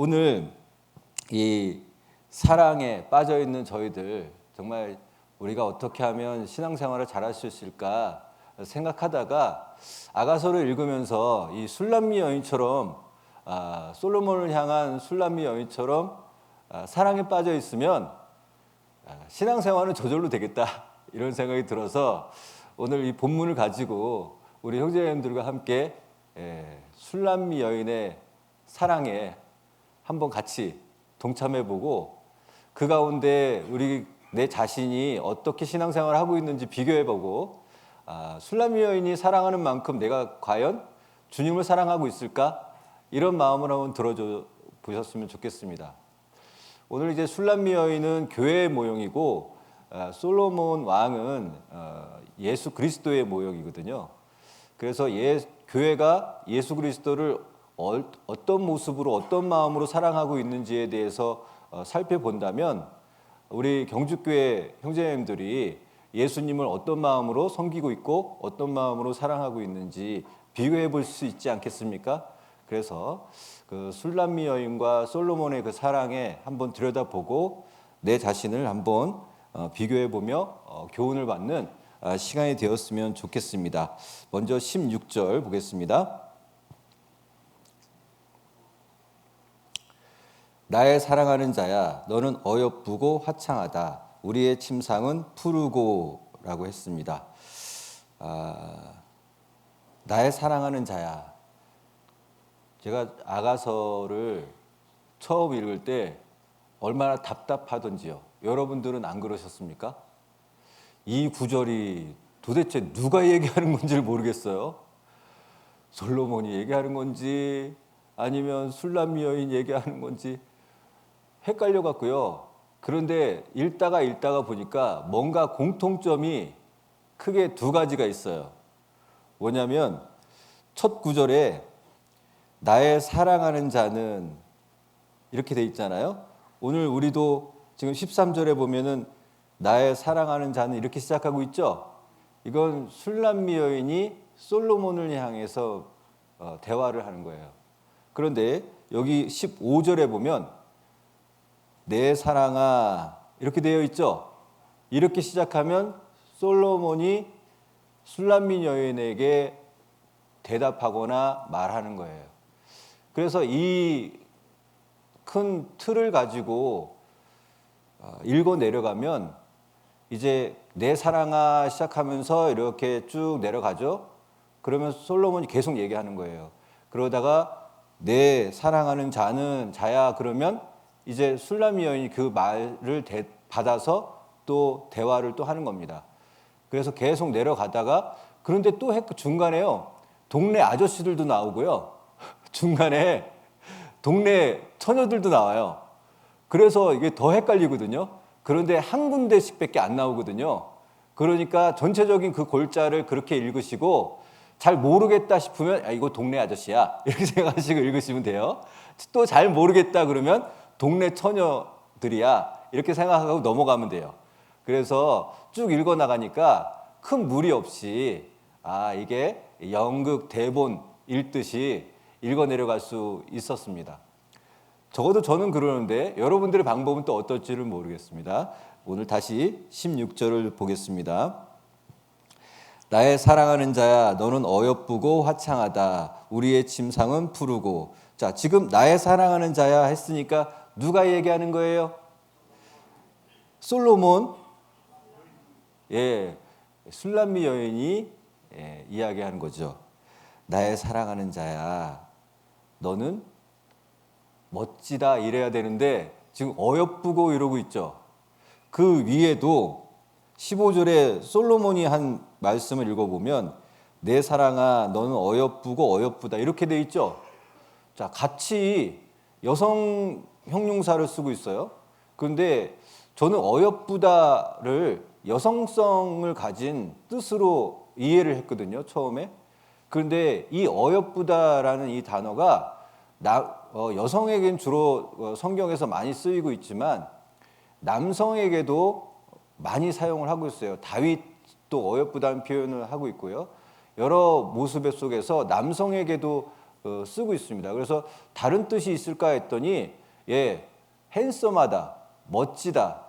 오늘 이 사랑에 빠져 있는 저희들 정말 우리가 어떻게 하면 신앙생활을 잘할 수 있을까 생각하다가 아가서를 읽으면서 이 술람미 여인처럼 솔로몬을 향한 술람미 여인처럼 사랑에 빠져 있으면 신앙생활은 저절로 되겠다 이런 생각이 들어서 오늘 이 본문을 가지고 우리 형제님들과 함께 술람미 여인의 사랑에 한번 같이 동참해보고 그 가운데 내 자신이 어떻게 신앙생활을 하고 있는지 비교해보고 술람미 여인이 사랑하는 만큼 내가 과연 주님을 사랑하고 있을까? 이런 마음을 한번 들어줘 보셨으면 좋겠습니다. 오늘 이제 술람미 여인은 교회의 모형이고 솔로몬 왕은 예수 그리스도의 모형이거든요. 그래서 교회가 예수 그리스도를 어떤 모습으로 어떤 마음으로 사랑하고 있는지에 대해서 살펴본다면 우리 경주교회 형제님들이 예수님을 어떤 마음으로 섬기고 있고 어떤 마음으로 사랑하고 있는지 비교해 볼 수 있지 않겠습니까? 그래서 그 술람미 여인과 솔로몬의 그 사랑에 한번 들여다보고 내 자신을 한번 비교해 보며 교훈을 받는 시간이 되었으면 좋겠습니다. 먼저 16절 보겠습니다. 나의 사랑하는 자야, 너는 어여쁘고 화창하다. 우리의 침상은 푸르고 라고 했습니다. 나의 사랑하는 자야. 제가 아가서를 처음 읽을 때 얼마나 답답하던지요. 여러분들은 안 그러셨습니까? 이 구절이 도대체 누가 얘기하는 건지를 모르겠어요. 솔로몬이 얘기하는 건지 아니면 술람미 여인 얘기하는 건지 헷갈려 갖고요. 그런데 읽다가 보니까 뭔가 공통점이 크게 두 가지가 있어요. 뭐냐면 첫 구절에 나의 사랑하는 자는 이렇게 돼 있잖아요. 오늘 우리도 지금 13절에 보면은 나의 사랑하는 자는 이렇게 시작하고 있죠. 이건 술람미 여인이 솔로몬을 향해서 대화를 하는 거예요. 그런데 여기 15절에 보면 내 사랑아 이렇게 되어 있죠. 이렇게 시작하면 솔로몬이 술람미 여인에게 대답하거나 말하는 거예요. 그래서 이 큰 틀을 가지고 읽어 내려가면 이제 내 사랑아 시작하면서 이렇게 쭉 내려가죠. 그러면 솔로몬이 계속 얘기하는 거예요. 그러다가 내 사랑하는 자야 그러면 이제 술람미 여인이 그 말을 받아서 또 대화를 또 하는 겁니다. 그래서 계속 내려가다가 그런데 또 중간에요. 동네 아저씨들도 나오고요. 중간에 동네 처녀들도 나와요. 그래서 이게 더 헷갈리거든요. 그런데 한 군데씩밖에 안 나오거든요. 그러니까 전체적인 그 골자를 그렇게 읽으시고 잘 모르겠다 싶으면 이거 동네 아저씨야 이렇게 생각하시고 읽으시면 돼요. 또 잘 모르겠다 그러면 동네 처녀들이야 이렇게 생각하고 넘어가면 돼요. 그래서 쭉 읽어 나가니까 큰 무리 없이 이게 연극 대본 읽듯이 읽어 내려갈 수 있었습니다. 적어도 저는 그러는데 여러분들의 방법은 또 어떨지를 모르겠습니다. 오늘 다시 16절을 보겠습니다. 나의 사랑하는 자야, 너는 어여쁘고 화창하다. 우리의 침상은 푸르고. 자, 지금 나의 사랑하는 자야 했으니까 누가 얘기하는 거예요? 솔로몬, 술람미 여인이 이야기하는 거죠. 나의 사랑하는 자야, 너는 멋지다 이래야 되는데 지금 어여쁘고 이러고 있죠. 그 위에도 15절에 솔로몬이 한 말씀을 읽어보면 내 사랑아 너는 어여쁘고 어여쁘다 이렇게 돼 있죠. 자, 같이 여성 형용사를 쓰고 있어요. 그런데 저는 어여쁘다를 여성성을 가진 뜻으로 이해를 했거든요, 처음에. 그런데 이 어여쁘다라는 이 단어가 여성에겐 주로 성경에서 많이 쓰이고 있지만 남성에게도 많이 사용을 하고 있어요. 다윗도 어여쁘다는 표현을 하고 있고요. 여러 모습 속에서 남성에게도 쓰고 있습니다. 그래서 다른 뜻이 있을까 했더니 핸섬하다, 멋지다,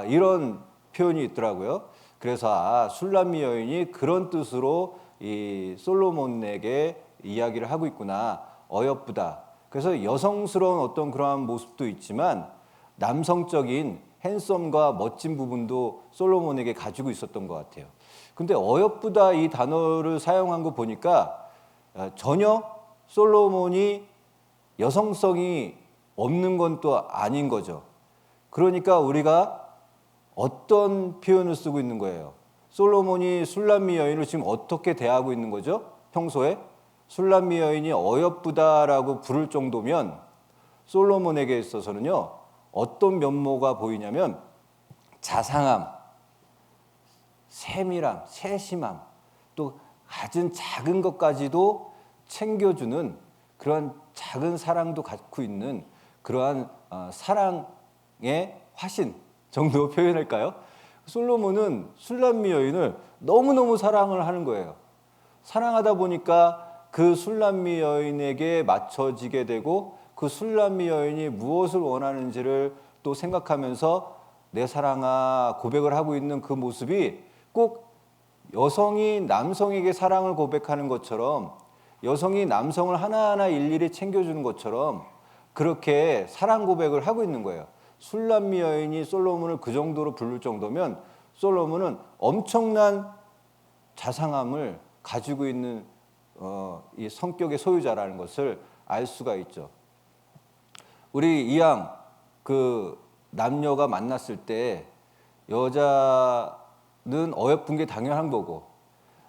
이런 표현이 있더라고요. 그래서 술람미 여인이 그런 뜻으로 이 솔로몬에게 이야기를 하고 있구나. 어여쁘다. 그래서 여성스러운 어떤 그러한 모습도 있지만 남성적인 핸섬과 멋진 부분도 솔로몬에게 가지고 있었던 것 같아요. 근데 어여쁘다 이 단어를 사용한 거 보니까 전혀 솔로몬이 여성성이 없는 건 또 아닌 거죠. 그러니까 우리가 어떤 표현을 쓰고 있는 거예요? 솔로몬이 술람미 여인을 지금 어떻게 대하고 있는 거죠? 평소에 술람미 여인이 어여쁘다라고 부를 정도면 솔로몬에게 있어서는요, 어떤 면모가 보이냐면 자상함, 세밀함, 세심함, 또 아주 작은 것까지도 챙겨주는 그러한 작은 사랑도 갖고 있는 그러한 사랑의 화신 정도 표현할까요? 솔로몬은 술람미 여인을 너무너무 사랑을 하는 거예요. 사랑하다 보니까 그 술람미 여인에게 맞춰지게 되고 그 술람미 여인이 무엇을 원하는지를 또 생각하면서 내 사랑아 고백을 하고 있는 그 모습이 꼭 여성이 남성에게 사랑을 고백하는 것처럼, 여성이 남성을 하나하나 일일이 챙겨주는 것처럼 그렇게 사랑 고백을 하고 있는 거예요. 술람미 여인이 솔로몬을 그 정도로 부를 정도면 솔로몬은 엄청난 자상함을 가지고 있는 이 성격의 소유자라는 것을 알 수가 있죠. 우리 이왕 그 남녀가 만났을 때 여자는 어여쁜 게 당연한 거고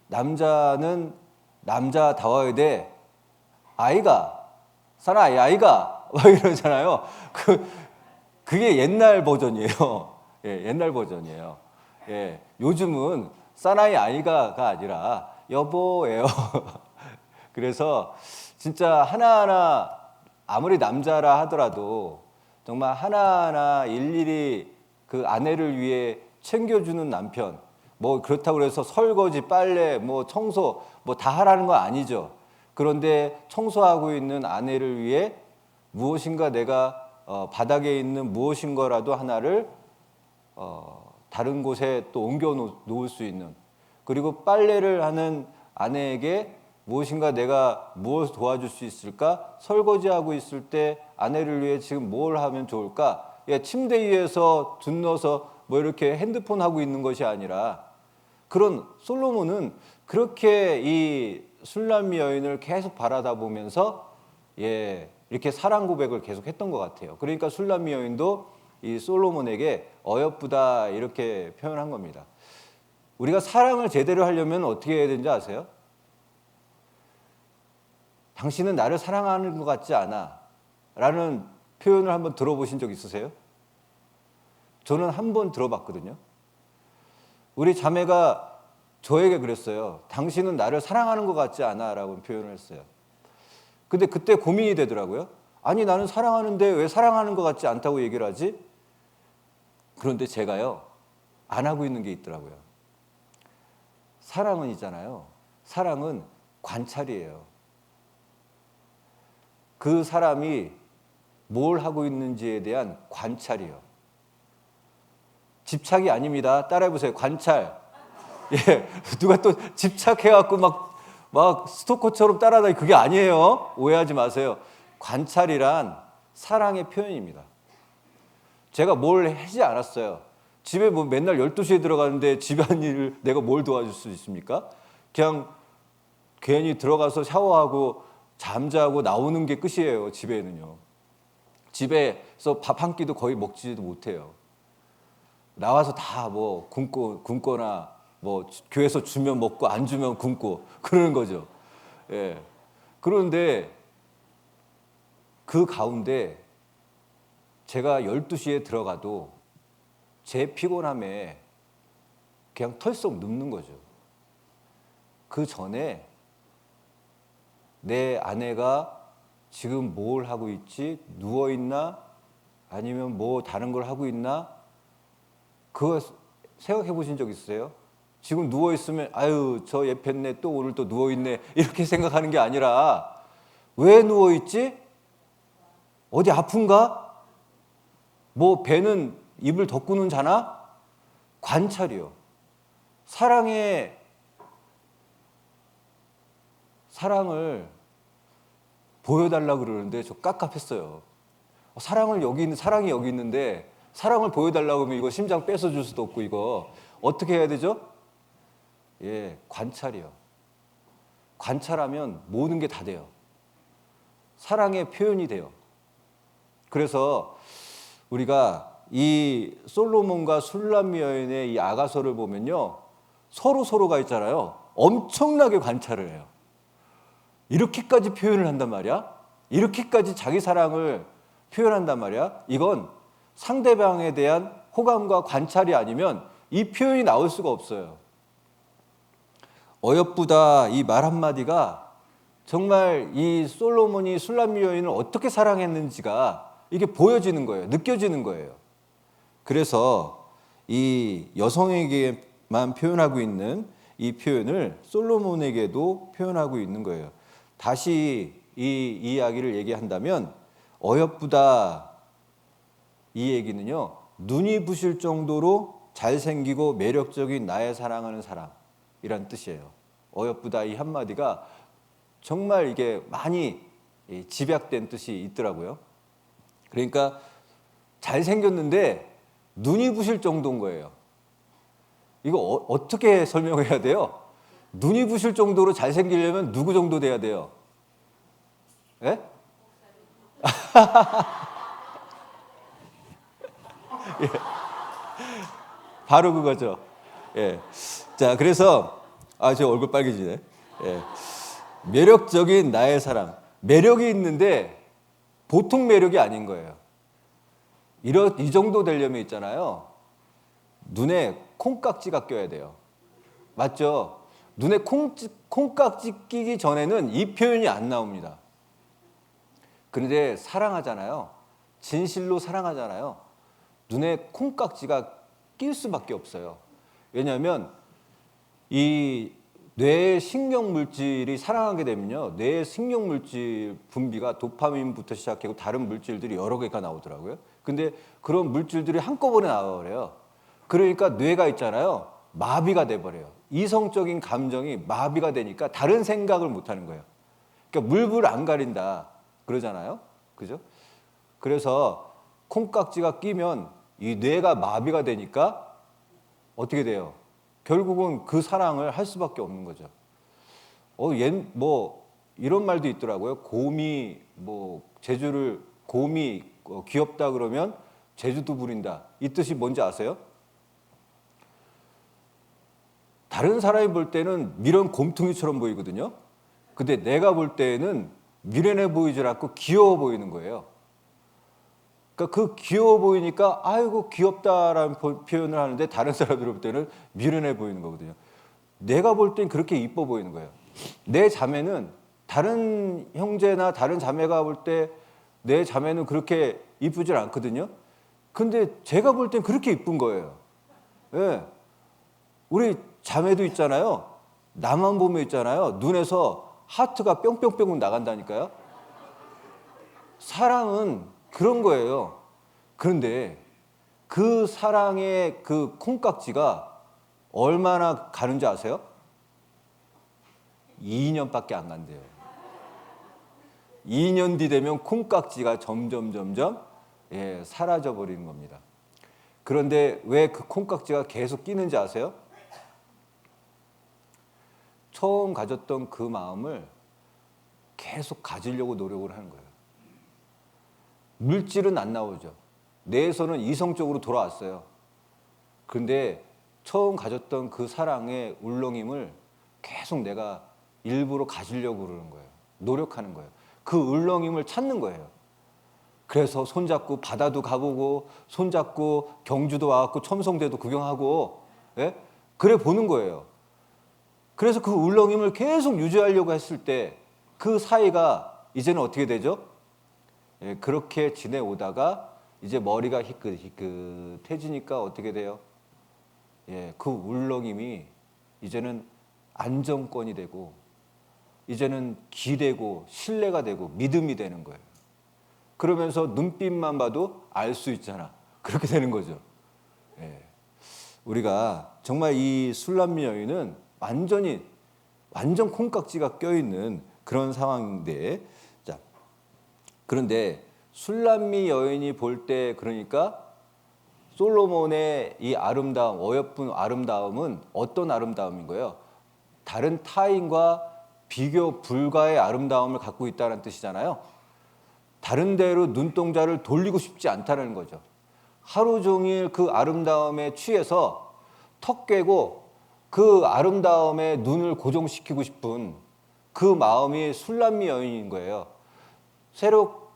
남자는 남자다워야 돼. 아이가 사나이 아이가 막 이러잖아요. 그게 옛날 버전이에요. 옛날 버전이에요. 요즘은 사나이 아이가가 아니라 여보예요. 그래서 진짜 하나하나 아무리 남자라 하더라도 정말 하나하나 일일이 그 아내를 위해 챙겨주는 남편, 뭐 그렇다고 해서 설거지, 빨래, 뭐 청소 뭐 다 하라는 거 아니죠. 그런데 청소하고 있는 아내를 위해 무엇인가 내가 바닥에 있는 무엇인가라도 하나를 다른 곳에 또 옮겨 놓을 수 있는, 그리고 빨래를 하는 아내에게 무엇인가 내가 무엇을 도와줄 수 있을까? 설거지하고 있을 때 아내를 위해 지금 뭘 하면 좋을까? 침대 위에서 둔 넣어서 뭐 이렇게 핸드폰 하고 있는 것이 아니라, 그런 솔로몬은 그렇게 이 술람미 여인을 계속 바라다 보면서 이렇게 사랑 고백을 계속 했던 것 같아요. 그러니까 술람미 여인도 이 솔로몬에게 어여쁘다 이렇게 표현한 겁니다. 우리가 사랑을 제대로 하려면 어떻게 해야 되는지 아세요? 당신은 나를 사랑하는 것 같지 않아 라는 표현을 한번 들어보신 적 있으세요? 저는 한 번 들어봤거든요. 우리 자매가 저에게 그랬어요. 당신은 나를 사랑하는 것 같지 않아 라고 표현을 했어요. 근데 그때 고민이 되더라고요. 아니 나는 사랑하는데 왜 사랑하는 것 같지 않다고 얘기를 하지? 그런데 제가요, 안 하고 있는 게 있더라고요. 사랑은 있잖아요. 사랑은 관찰이에요. 그 사람이 뭘 하고 있는지에 대한 관찰이요. 집착이 아닙니다. 따라해보세요. 관찰. 누가 또 집착해갖고 막 스토커처럼 따라다니, 그게 아니에요. 오해하지 마세요. 관찰이란 사랑의 표현입니다. 제가 뭘 하지 않았어요. 집에 뭐 맨날 12시에 들어가는데 집안일을 내가 뭘 도와줄 수 있습니까? 그냥 괜히 들어가서 샤워하고 잠자고 나오는 게 끝이에요. 집에는요. 집에서 밥 한 끼도 거의 먹지도 못해요. 나와서 다 뭐 굶거나 뭐 교회에서 주면 먹고 안 주면 굶고 그러는 거죠. 그런데 그 가운데 제가 12시에 들어가도 제 피곤함에 그냥 털썩 눕는 거죠. 그 전에 내 아내가 지금 뭘 하고 있지? 누워있나? 아니면 뭐 다른 걸 하고 있나? 그거 생각해 보신 적 있으세요? 지금 누워있으면 아유 저 얘 폈네, 또 오늘 또 누워있네, 이렇게 생각하는 게 아니라 왜 누워있지? 어디 아픈가? 뭐 배는 입을 덮고는 자나? 관찰이요. 사랑을 보여달라 그러는데 저 깝깝했어요. 사랑이 여기 있는데 사랑을 보여달라고 하면 이거 심장 뺏어줄 수도 없고 이거 어떻게 해야 되죠? 예, 관찰이요. 관찰하면 모든 게 다 돼요. 사랑의 표현이 돼요. 그래서 우리가 이 솔로몬과 술람 여인의 이 아가서를 보면요, 서로가 있잖아요. 엄청나게 관찰을 해요. 이렇게까지 표현을 한단 말이야? 이렇게까지 자기 사랑을 표현한단 말이야? 이건 상대방에 대한 호감과 관찰이 아니면 이 표현이 나올 수가 없어요. 어여쁘다 이 말 한마디가 정말 이 솔로몬이 술람 여인을 어떻게 사랑했는지가 이게 보여지는 거예요. 느껴지는 거예요. 그래서 이 여성에게만 표현하고 있는 이 표현을 솔로몬에게도 표현하고 있는 거예요. 다시 이 이야기를 얘기한다면 어여쁘다 이 얘기는요, 눈이 부실 정도로 잘생기고 매력적인 나의 사랑하는 사람이란 뜻이에요. 어여쁘다 이 한마디가 정말 이게 많이 집약된 뜻이 있더라고요. 그러니까 잘생겼는데 눈이 부실 정도인 거예요. 이거 어떻게 설명해야 돼요? 눈이 부실 정도로 잘생기려면 누구 정도 돼야 돼요? 예? 예. 바로 그거죠. 예. 자, 그래서 제 얼굴 빨개지네. 예. 매력적인 나의 사랑. 매력이 있는데 보통 매력이 아닌 거예요. 이 정도 되려면 있잖아요. 눈에 콩깍지가 껴야 돼요. 맞죠? 눈에 콩깍지 끼기 전에는 이 표현이 안 나옵니다. 그런데 사랑하잖아요. 진실로 사랑하잖아요. 눈에 콩깍지가 낄 수밖에 없어요. 왜냐하면 이 뇌의 신경물질이 사랑하게 되면요, 뇌의 신경물질 분비가 도파민부터 시작하고 다른 물질들이 여러 개가 나오더라고요. 근데 그런 물질들이 한꺼번에 나와버려요. 그러니까 뇌가 있잖아요, 마비가 돼버려요. 이성적인 감정이 마비가 되니까 다른 생각을 못하는 거예요. 그러니까 물불 안 가린다 그러잖아요. 그죠? 그래서 콩깍지가 끼면 이 뇌가 마비가 되니까 어떻게 돼요? 결국은 그 사랑을 할 수밖에 없는 거죠. 이런 말도 있더라고요. 곰이 귀엽다 그러면 제주도 부린다. 이 뜻이 뭔지 아세요? 다른 사람이 볼 때는 미련 곰퉁이처럼 보이거든요. 근데 내가 볼 때는 미련해 보이질 않고 귀여워 보이는 거예요. 그러니까 그 귀여워 보이니까 아이고 귀엽다라는 표현을 하는데 다른 사람들 볼 때는 미련해 보이는 거거든요. 내가 볼 땐 그렇게 이뻐 보이는 거예요. 내 자매는 다른 형제나 다른 자매가 볼 때 내 자매는 그렇게 이쁘질 않거든요. 근데 제가 볼 땐 그렇게 이쁜 거예요. 예. 우리 자매도 있잖아요. 나만 보면 있잖아요. 눈에서 하트가 뿅뿅뿅 나간다니까요. 사랑은 그런 거예요. 그런데 그 사랑의 그 콩깍지가 얼마나 가는지 아세요? 2년밖에 안 간대요. 2년 뒤 되면 콩깍지가 점점 사라져 버리는 겁니다. 그런데 왜 그 콩깍지가 계속 끼는지 아세요? 처음 가졌던 그 마음을 계속 가지려고 노력을 하는 거예요. 물질은 안 나오죠. 뇌에서는 이성적으로 돌아왔어요. 그런데 처음 가졌던 그 사랑의 울렁임을 계속 내가 일부러 가지려고 그러는 거예요. 노력하는 거예요. 그 울렁임을 찾는 거예요. 그래서 손잡고 바다도 가보고 손잡고 경주도 와갖고 첨성대도 구경하고, 예? 그래 보는 거예요. 그래서 그 울렁임을 계속 유지하려고 했을 때 그 사이가 이제는 어떻게 되죠? 예, 그렇게 지내오다가 이제 머리가 희끗희끗해지니까 어떻게 돼요? 예, 그 울렁임이 이제는 안정권이 되고 이제는 기대고 신뢰가 되고 믿음이 되는 거예요. 그러면서 눈빛만 봐도 알 수 있잖아. 그렇게 되는 거죠. 예. 우리가 정말 이 술람미 여인은 완전 콩깍지가 껴있는 그런 상황인데, 자, 그런데 술람미 여인이 볼 때 그러니까 솔로몬의 이 아름다움, 어여쁜 아름다움은 어떤 아름다움인 거예요? 다른 타인과 비교 불가의 아름다움을 갖고 있다는 뜻이잖아요. 다른 데로 눈동자를 돌리고 싶지 않다는 거죠. 하루 종일 그 아름다움에 취해서 턱 깨고 그 아름다움에 눈을 고정시키고 싶은 그 마음이 술람미 여인인 거예요. 새록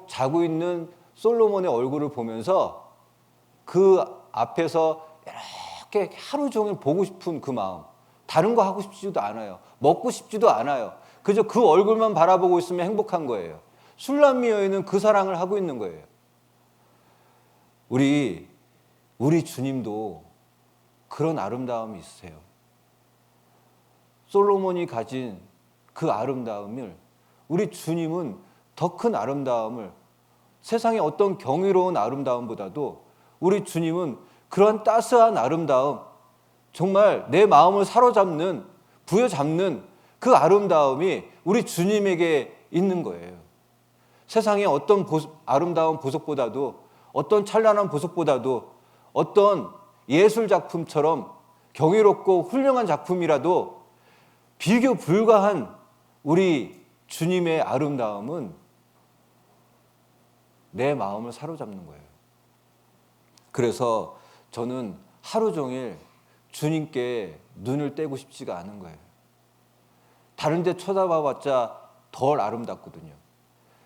자고 있는 솔로몬의 얼굴을 보면서 그 앞에서 이렇게 하루 종일 보고 싶은 그 마음, 다른 거 하고 싶지도 않아요. 먹고 싶지도 않아요. 그저 그 얼굴만 바라보고 있으면 행복한 거예요. 술람미 여인은 그 사랑을 하고 있는 거예요. 우리 주님도 그런 아름다움이 있으세요. 솔로몬이 가진 그 아름다움을 우리 주님은 더 큰 아름다움을, 세상의 어떤 경이로운 아름다움보다도 우리 주님은 그런 따스한 아름다움, 정말 내 마음을 사로잡는, 부여잡는 그 아름다움이 우리 주님에게 있는 거예요. 세상의 어떤 아름다운 보석보다도, 어떤 찬란한 보석보다도, 어떤 예술 작품처럼 경이롭고 훌륭한 작품이라도 비교 불가한 우리 주님의 아름다움은 내 마음을 사로잡는 거예요. 그래서 저는 하루 종일 주님께 눈을 떼고 싶지가 않은 거예요. 다른 데 쳐다봐봤자 덜 아름답거든요.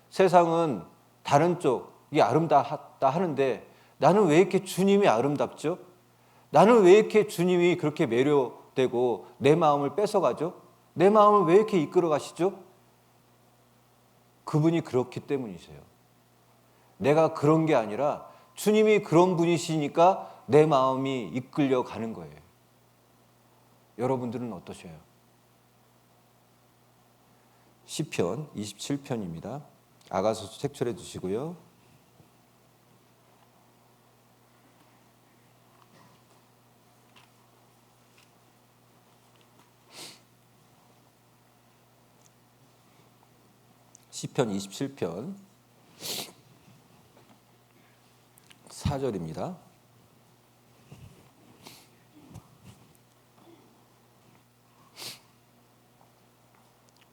세상은 다른 쪽이 아름답다 하는데 나는 왜 이렇게 주님이 아름답죠? 나는 왜 이렇게 주님이 그렇게 매료되고 내 마음을 뺏어가죠? 내 마음을 왜 이렇게 이끌어 가시죠? 그분이 그렇기 때문이세요. 내가 그런 게 아니라 주님이 그런 분이시니까 내 마음이 이끌려 가는 거예요. 여러분들은 어떠셔요? 시편 27편입니다. 아가서 책철해 주시고요. 시편 27편 4절입니다.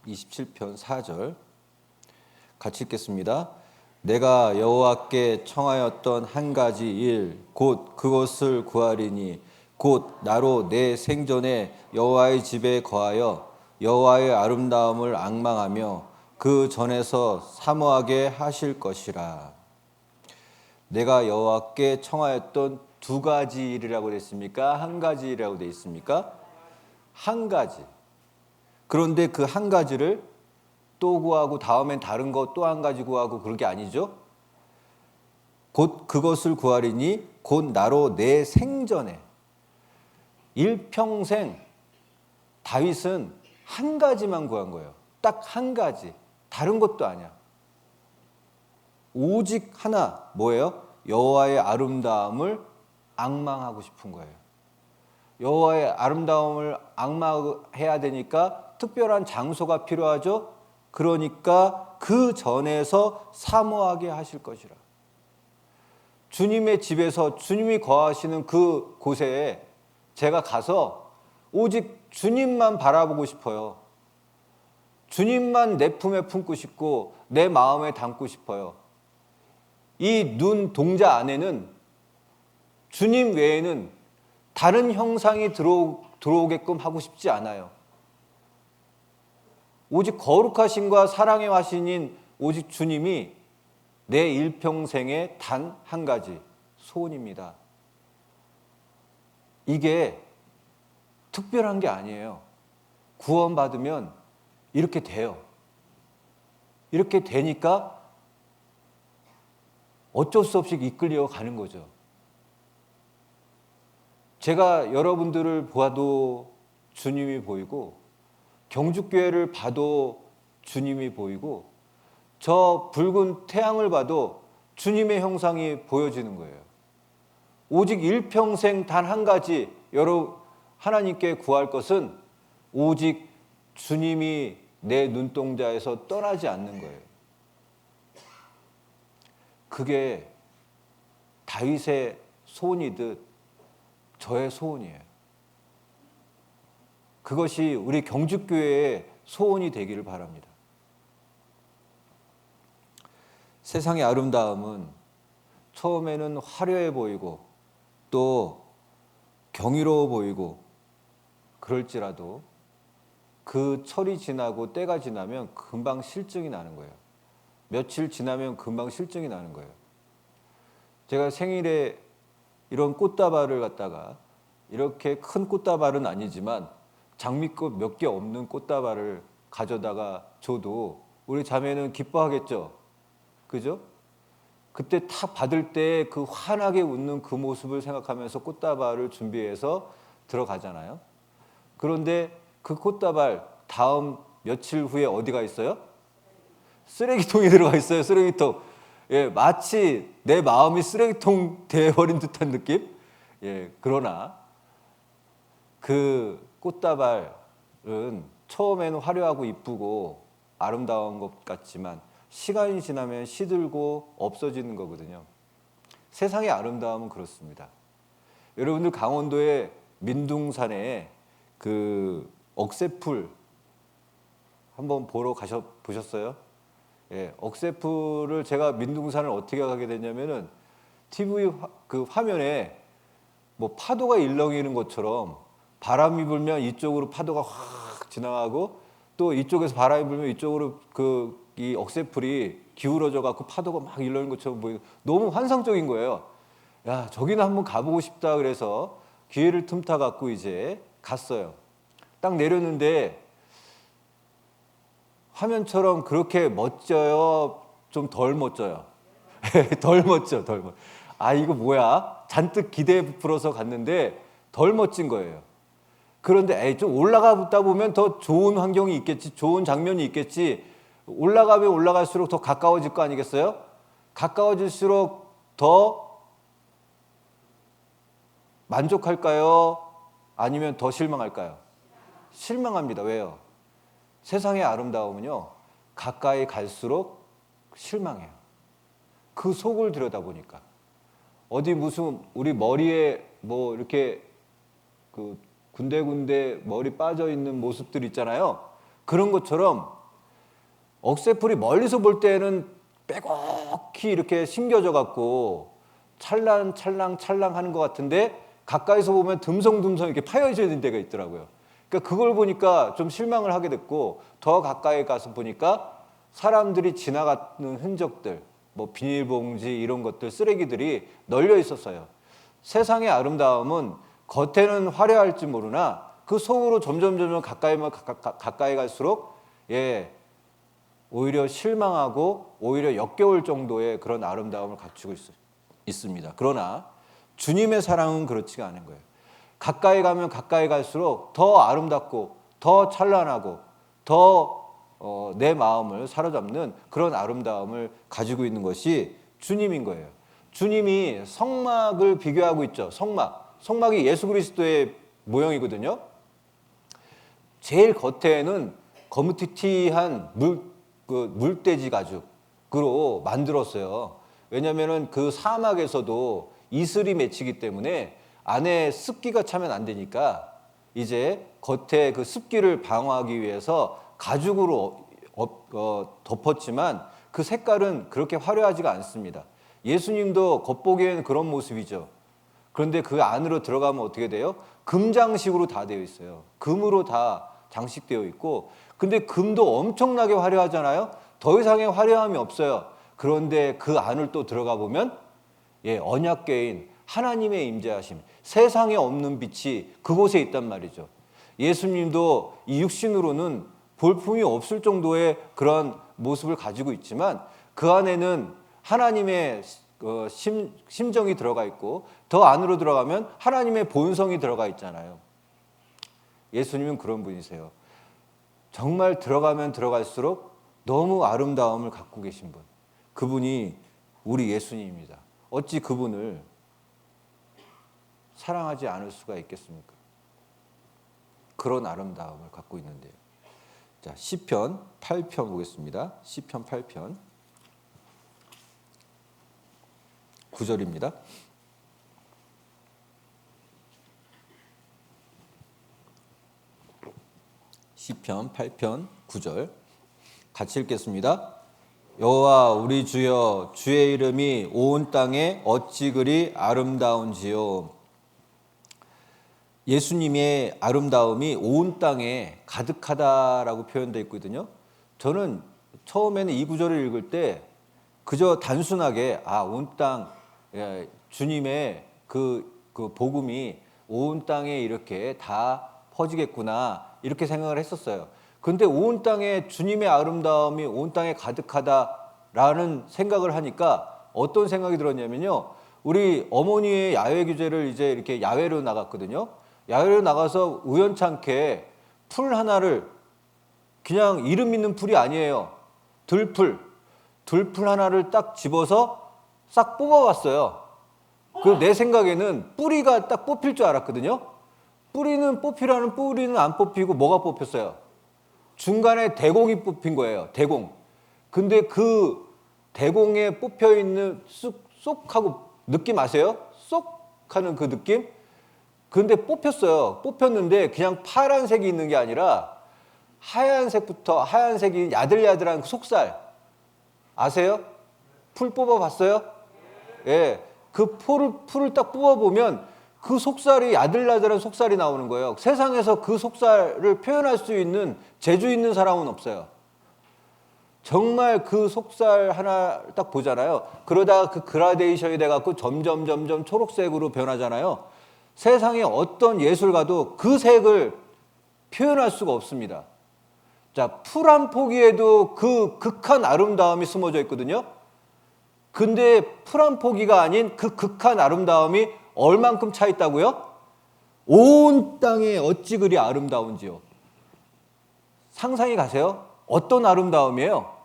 (27편) 4절 같이 읽겠습니다. 내가 여호와께 청하였던 한 가지 일 곧 그것을 구하리니 곧 나로 내 생전에 여호와의 집에 거하여 여호와의 아름다움을 앙망하며 그 전에서 사모하게 하실 것이라. 내가 여호와께 청하였던 두 가지 일이라고 되어 있습니까? 한 가지 일이라고 되어 있습니까? 한 가지. 그런데 그 한 가지를 또 구하고 다음엔 다른 거 또 한 가지 구하고 그런 게 아니죠. 곧 그것을 구하리니 곧 나로 내 생전에. 일평생 다윗은 한 가지만 구한 거예요. 딱 한 가지. 다른 것도 아니야. 오직 하나, 뭐예요? 여호와의 아름다움을 앙망하고 싶은 거예요. 여호와의 아름다움을 앙망해야 되니까 특별한 장소가 필요하죠. 그러니까 그 전에서 사모하게 하실 것이라. 주님의 집에서 주님이 거하시는 그 곳에 제가 가서 오직 주님만 바라보고 싶어요. 주님만 내 품에 품고 싶고 내 마음에 담고 싶어요. 이 눈 동자 안에는 주님 외에는 다른 형상이 들어오게끔 하고 싶지 않아요. 오직 거룩하신과 사랑의 화신인 오직 주님이 내 일평생의 단 한 가지 소원입니다. 이게 특별한 게 아니에요. 구원받으면 이렇게 돼요. 이렇게 되니까 어쩔 수 없이 이끌려 가는 거죠. 제가 여러분들을 보아도 주님이 보이고 경주교회를 봐도 주님이 보이고 저 붉은 태양을 봐도 주님의 형상이 보여지는 거예요. 오직 일평생 단 한 가지 하나님께 구할 것은 오직 주님이 내 눈동자에서 떠나지 않는 거예요. 그게 다윗의 소원이듯 저의 소원이에요. 그것이 우리 경주교회의 소원이 되기를 바랍니다. 세상의 아름다움은 처음에는 화려해 보이고 또 경이로워 보이고 그럴지라도 그 철이 지나고 때가 지나면 금방 실증이 나는 거예요. 며칠 지나면 금방 실증이 나는 거예요. 제가 생일에 이런 꽃다발을 갖다가 이렇게 큰 꽃다발은 아니지만 장미꽃 몇 개 없는 꽃다발을 가져다가 줘도 우리 자매는 기뻐하겠죠. 그죠? 그때 탁 받을 때 그 환하게 웃는 그 모습을 생각하면서 꽃다발을 준비해서 들어가잖아요. 그런데 그 꽃다발 다음 며칠 후에 어디가 있어요? 쓰레기통에 들어가 있어요. 쓰레기통. 예, 마치 내 마음이 쓰레기통 되어버린 듯한 느낌? 예, 그러나 그 꽃다발은 처음에는 화려하고 이쁘고 아름다운 것 같지만 시간이 지나면 시들고 없어지는 거거든요. 세상의 아름다움은 그렇습니다. 여러분들 강원도의 민둥산에 그 억새풀 한번 보러 보셨어요? 예, 억새풀을 제가 민둥산을 어떻게 가게 됐냐면은 TV 그 화면에 뭐 파도가 일렁이는 것처럼 바람이 불면 이쪽으로 파도가 확 지나가고 또 이쪽에서 바람이 불면 이쪽으로 이 억새풀이 기울어져 갖고 파도가 막 일렁이는 것처럼 보이고 너무 환상적인 거예요. 야, 저기는 한번 가보고 싶다 그래서 기회를 틈타 갖고 이제 갔어요. 딱 내렸는데 화면처럼 그렇게 멋져요? 좀 덜 멋져요. 덜 멋져, 덜 멋져. 아, 이거 뭐야? 잔뜩 기대에 부풀어서 갔는데 덜 멋진 거예요. 그런데 에이, 좀 올라가다 보면 더 좋은 환경이 있겠지, 좋은 장면이 있겠지. 올라가면 올라갈수록 더 가까워질 거 아니겠어요? 가까워질수록 더 만족할까요? 아니면 더 실망할까요? 실망합니다. 왜요? 세상의 아름다움은요, 가까이 갈수록 실망해요. 그 속을 들여다보니까. 어디 무슨 우리 머리에 뭐 이렇게 그 군데군데 머리 빠져 있는 모습들 있잖아요. 그런 것처럼 억새풀이 멀리서 볼 때는 빼곡히 이렇게 심겨져 갖고 찰랑찰랑 하는 것 같은데 가까이서 보면 듬성듬성 이렇게 파여져 있는 데가 있더라고요. 그러니까 그걸 보니까 좀 실망을 하게 됐고 더 가까이 가서 보니까 사람들이 지나가는 흔적들, 뭐 비닐봉지 이런 것들, 쓰레기들이 널려 있었어요. 세상의 아름다움은 겉에는 화려할지 모르나 그 속으로 점점 가까이 갈수록 예, 오히려 실망하고 오히려 역겨울 정도의 그런 아름다움을 갖추고 있습니다. 그러나 주님의 사랑은 그렇지가 않은 거예요. 가까이 가면 가까이 갈수록 더 아름답고 더 찬란하고 더 내 마음을 사로잡는 그런 아름다움을 가지고 있는 것이 주님인 거예요. 주님이 성막을 비교하고 있죠. 성막이 예수 그리스도의 모형이거든요. 제일 겉에는 거무튀튀한 물돼지 가죽으로 만들었어요. 왜냐하면 그 사막에서도 이슬이 맺히기 때문에 안에 습기가 차면 안 되니까 이제 겉에 그 습기를 방어하기 위해서 가죽으로 덮었지만 그 색깔은 그렇게 화려하지가 않습니다. 예수님도 겉보기에는 그런 모습이죠. 그런데 그 안으로 들어가면 어떻게 돼요? 금장식으로 다 되어 있어요. 금으로 다 장식되어 있고, 근데 금도 엄청나게 화려하잖아요. 더 이상의 화려함이 없어요. 그런데 그 안을 또 들어가 보면 언약궤인 하나님의 임재하심, 세상에 없는 빛이 그곳에 있단 말이죠. 예수님도 이 육신으로는 볼품이 없을 정도의 그런 모습을 가지고 있지만 그 안에는 하나님의 심정이 들어가 있고 더 안으로 들어가면 하나님의 본성이 들어가 있잖아요. 예수님은 그런 분이세요. 정말 들어가면 들어갈수록 너무 아름다움을 갖고 계신 분, 그분이 우리 예수님입니다. 어찌 그분을 사랑하지 않을 수가 있겠습니까? 그런 아름다움을 갖고 있는데요. 자, 시편 8편 보겠습니다. 시편 8편 9절입니다. 시편 8편 9절 같이 읽겠습니다. 여호와 우리 주여, 주의 이름이 온 땅에 어찌 그리 아름다운지요. 예수님의 아름다움이 온 땅에 가득하다라고 표현되어 있거든요. 저는 처음에는 이 구절을 읽을 때 그저 단순하게 온 땅, 주님의 그 복음이 온 땅에 이렇게 다 퍼지겠구나 이렇게 생각을 했었어요. 근데 온 땅에 주님의 아름다움이 온 땅에 가득하다라는 생각을 하니까 어떤 생각이 들었냐면요. 우리 어머니의 야외 규제를 이제 이렇게 야외로 나갔거든요. 야외로 나가서 우연찮게 풀 하나를, 그냥 이름 있는 풀이 아니에요. 들풀 하나를 딱 집어서 싹 뽑아봤어요. 그 내 생각에는 뿌리가 딱 뽑힐 줄 알았거든요. 뿌리는 뽑히라는 뿌리는 안 뽑히고 뭐가 뽑혔어요? 중간에 대공이 뽑힌 거예요. 대공. 근데 그 대공에 뽑혀 있는 쏙 하고 느낌 아세요? 쏙 하는 그 느낌? 근데 뽑혔어요. 뽑혔는데 그냥 파란색이 있는 게 아니라 하얀색이 야들야들한 속살 아세요? 풀 뽑아봤어요? 예. 그 풀을 딱 뽑아보면 그 속살이 야들야들한 속살이 나오는 거예요. 세상에서 그 속살을 표현할 수 있는 재주 있는 사람은 없어요. 정말 그 속살 하나 딱 보잖아요. 그러다가 그 그라데이션이 돼갖고 점점 초록색으로 변하잖아요. 세상에 어떤 예술가도 그 색을 표현할 수가 없습니다. 자, 풀 한 포기에도 그 극한 아름다움이 숨어져 있거든요. 근데 풀 한 포기가 아닌 그 극한 아름다움이 얼만큼 차 있다고요? 온 땅에 어찌 그리 아름다운지요. 상상이 가세요? 어떤 아름다움이에요?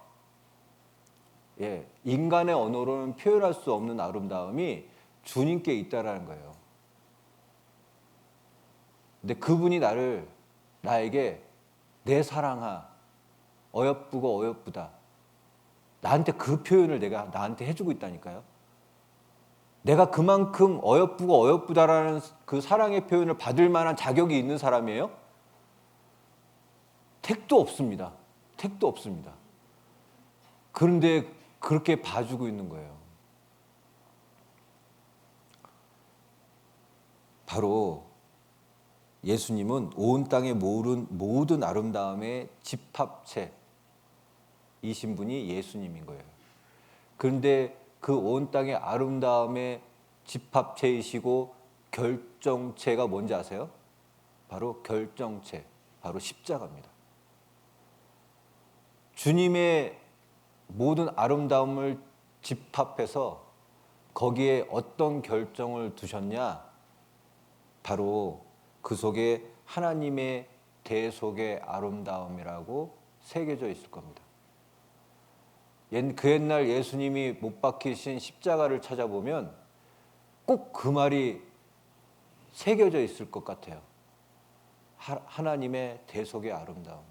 예, 인간의 언어로는 표현할 수 없는 아름다움이 주님께 있다라는 거예요. 근데 그분이 나에게 내 사랑아, 어여쁘고 어여쁘다. 나한테 그 표현을 나한테 해주고 있다니까요. 내가 그만큼 어여쁘고 어여쁘다라는 그 사랑의 표현을 받을 만한 자격이 있는 사람이에요? 택도 없습니다. 택도 없습니다. 그런데 그렇게 봐주고 있는 거예요. 바로 예수님은 온 땅의 모든 아름다움의 집합체이신 분이 예수님인 거예요. 그런데 그 온 땅의 아름다움의 집합체이시고 결정체가 뭔지 아세요? 바로 결정체, 바로 십자가입니다. 주님의 모든 아름다움을 집합해서 거기에 어떤 결정을 두셨냐? 바로 그 속에 하나님의 대속의 아름다움이라고 새겨져 있을 겁니다. 그 옛날 예수님이 못 박히신 십자가를 찾아보면 꼭 그 말이 새겨져 있을 것 같아요. 하나님의 대속의 아름다움.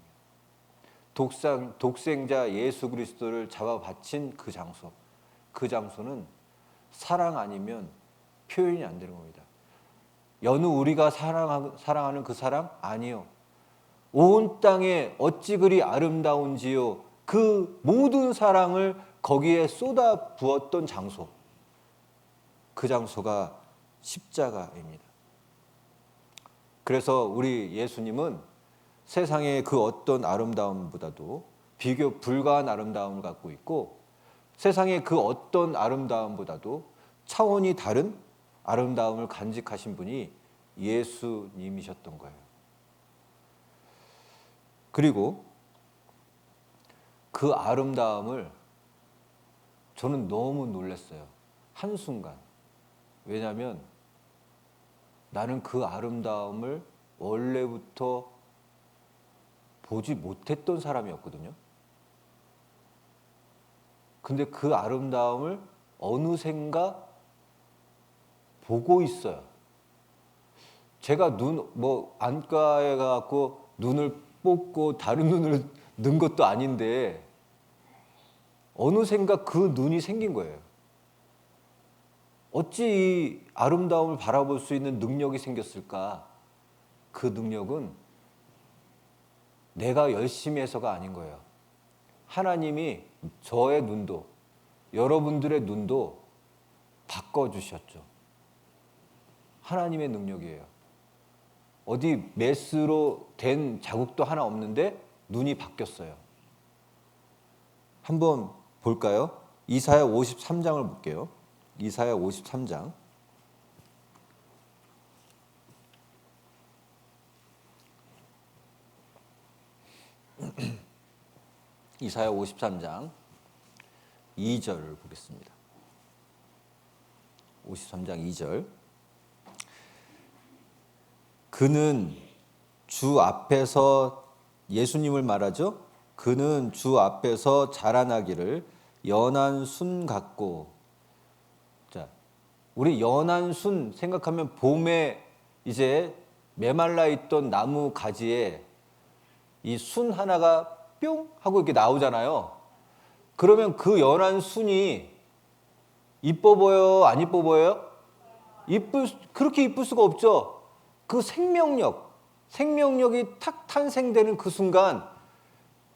독생자 예수 그리스도를 잡아 바친 그 장소는 사랑 아니면 표현이 안 되는 겁니다. 여느 우리가 사랑하는 그 사랑? 아니요. 온 땅에 어찌 그리 아름다운지요. 그 모든 사랑을 거기에 쏟아 부었던 장소. 그 장소가 십자가입니다. 그래서 우리 예수님은 세상의 그 어떤 아름다움보다도 비교 불가한 아름다움을 갖고 있고 세상의 그 어떤 아름다움보다도 차원이 다른 아름다움을 간직하신 분이 예수님이셨던 거예요. 그리고 그 아름다움을 저는 너무 놀랐어요. 한순간. 왜냐하면 나는 그 아름다움을 원래부터 보지 못했던 사람이었거든요. 근데 그 아름다움을 어느샌가 보고 있어요. 제가 안과에 가갖고 눈을 뽑고 다른 눈을 넣은 것도 아닌데 어느샌가 그 눈이 생긴 거예요. 어찌 이 아름다움을 바라볼 수 있는 능력이 생겼을까? 그 능력은 내가 열심히 해서가 아닌 거예요. 하나님이 저의 눈도 여러분들의 눈도 바꿔주셨죠. 하나님의 능력이에요. 어디 메스로 된 자국도 하나 없는데 눈이 바뀌었어요. 한번 볼까요? 이사야 53장을 볼게요. 이사야 53장. 이사야 53장 2절을 보겠습니다. 53장 2절. 그는 주 앞에서, 예수님을 말하죠. 그는 주 앞에서 자라나기를 연한 순 같고. 자, 우리 연한 순 생각하면 봄에 이제 메말라 있던 나무 가지에 이 순 하나가 뿅 하고 이렇게 나오잖아요. 그러면 그 연한 순이 이뻐 보여, 안 이뻐 보여요? 그렇게 이쁠 수가 없죠. 그 생명력이 탁 탄생되는 그 순간,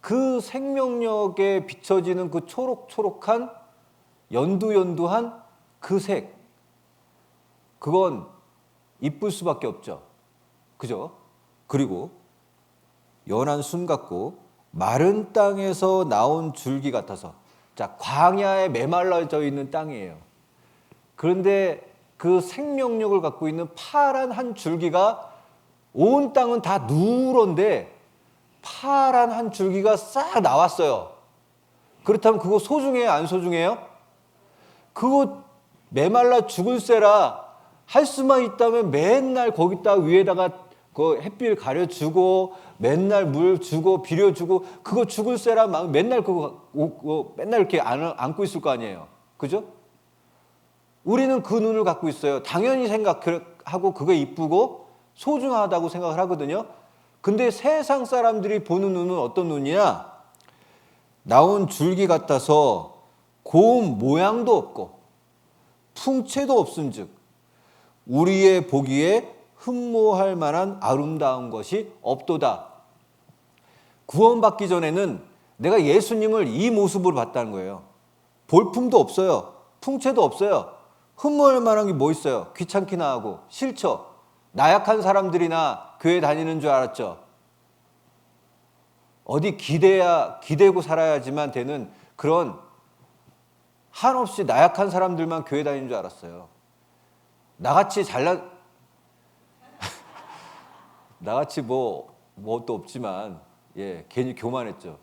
그 생명력에 비춰지는 그 초록초록한 연두한 그 색, 그건 이쁠 수밖에 없죠. 그죠? 그리고 연한 순 같고 마른 땅에서 나온 줄기 같아서. 자, 광야에 메말라져 있는 땅이에요. 그런데 그 생명력을 갖고 있는 파란 한 줄기가, 온 땅은 다 누런데 파란 한 줄기가 싹 나왔어요. 그렇다면 그거 소중해요, 안 소중해요? 그거 메말라 죽을세라 할 수만 있다면 맨날 거기다 위에다가 그 햇빛 가려주고 맨날 물 주고 비료주고, 그거 죽을세라 맨날 맨날 이렇게 안고 있을 거 아니에요. 그죠? 우리는 그 눈을 갖고 있어요. 당연히 생각하고 그게 이쁘고 소중하다고 생각을 하거든요. 근데 세상 사람들이 보는 눈은 어떤 눈이냐? 나온 줄기 같아서 고운 모양도 없고 풍채도 없은즉 우리의 보기에 흠모할 만한 아름다운 것이 없도다. 구원받기 전에는 내가 예수님을 이 모습으로 봤다는 거예요. 볼품도 없어요. 풍채도 없어요. 흠모할 만한 게 뭐 있어요? 귀찮기나 하고 싫죠. 나약한 사람들이나 교회 다니는 줄 알았죠. 어디 기대고 살아야지만 되는 그런 한없이 나약한 사람들만 교회 다니는 줄 알았어요. 나같이 나같이 뭣도 없지만, 괜히 교만했죠.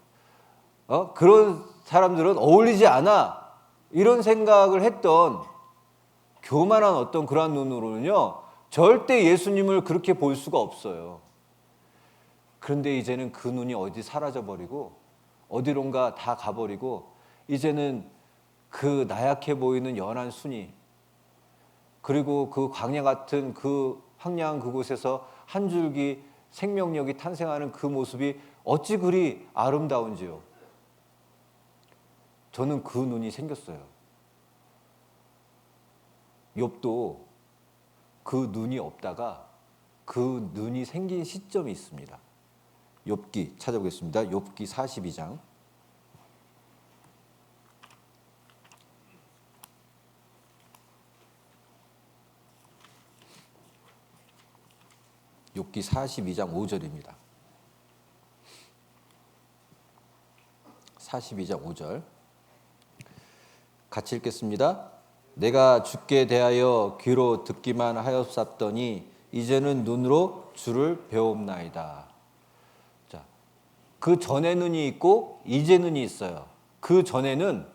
그런 사람들은 어울리지 않아. 이런 생각을 했던 교만한 어떤 그러한 눈으로는요, 절대 예수님을 그렇게 볼 수가 없어요. 그런데 이제는 그 눈이 어디 사라져버리고 어디론가 다 가버리고, 이제는 그 나약해 보이는 연한 순이, 그리고 그 광야 같은 그 황량한 그곳에서 한 줄기 생명력이 탄생하는 그 모습이 어찌 그리 아름다운지요. 저는 그 눈이 생겼어요. 욥도 그 눈이 없다가 그 눈이 생긴 시점이 있습니다. 욥기 찾아보겠습니다. 욥기 42장. 욥기 42장 5절입니다. 42장 5절. 같이 읽겠습니다. 내가 주께 대하여 귀로 듣기만 하였사더니 이제는 눈으로 주를 배웁나이다. 자, 그 전에 눈이 있고 이제 눈이 있어요. 그 전에는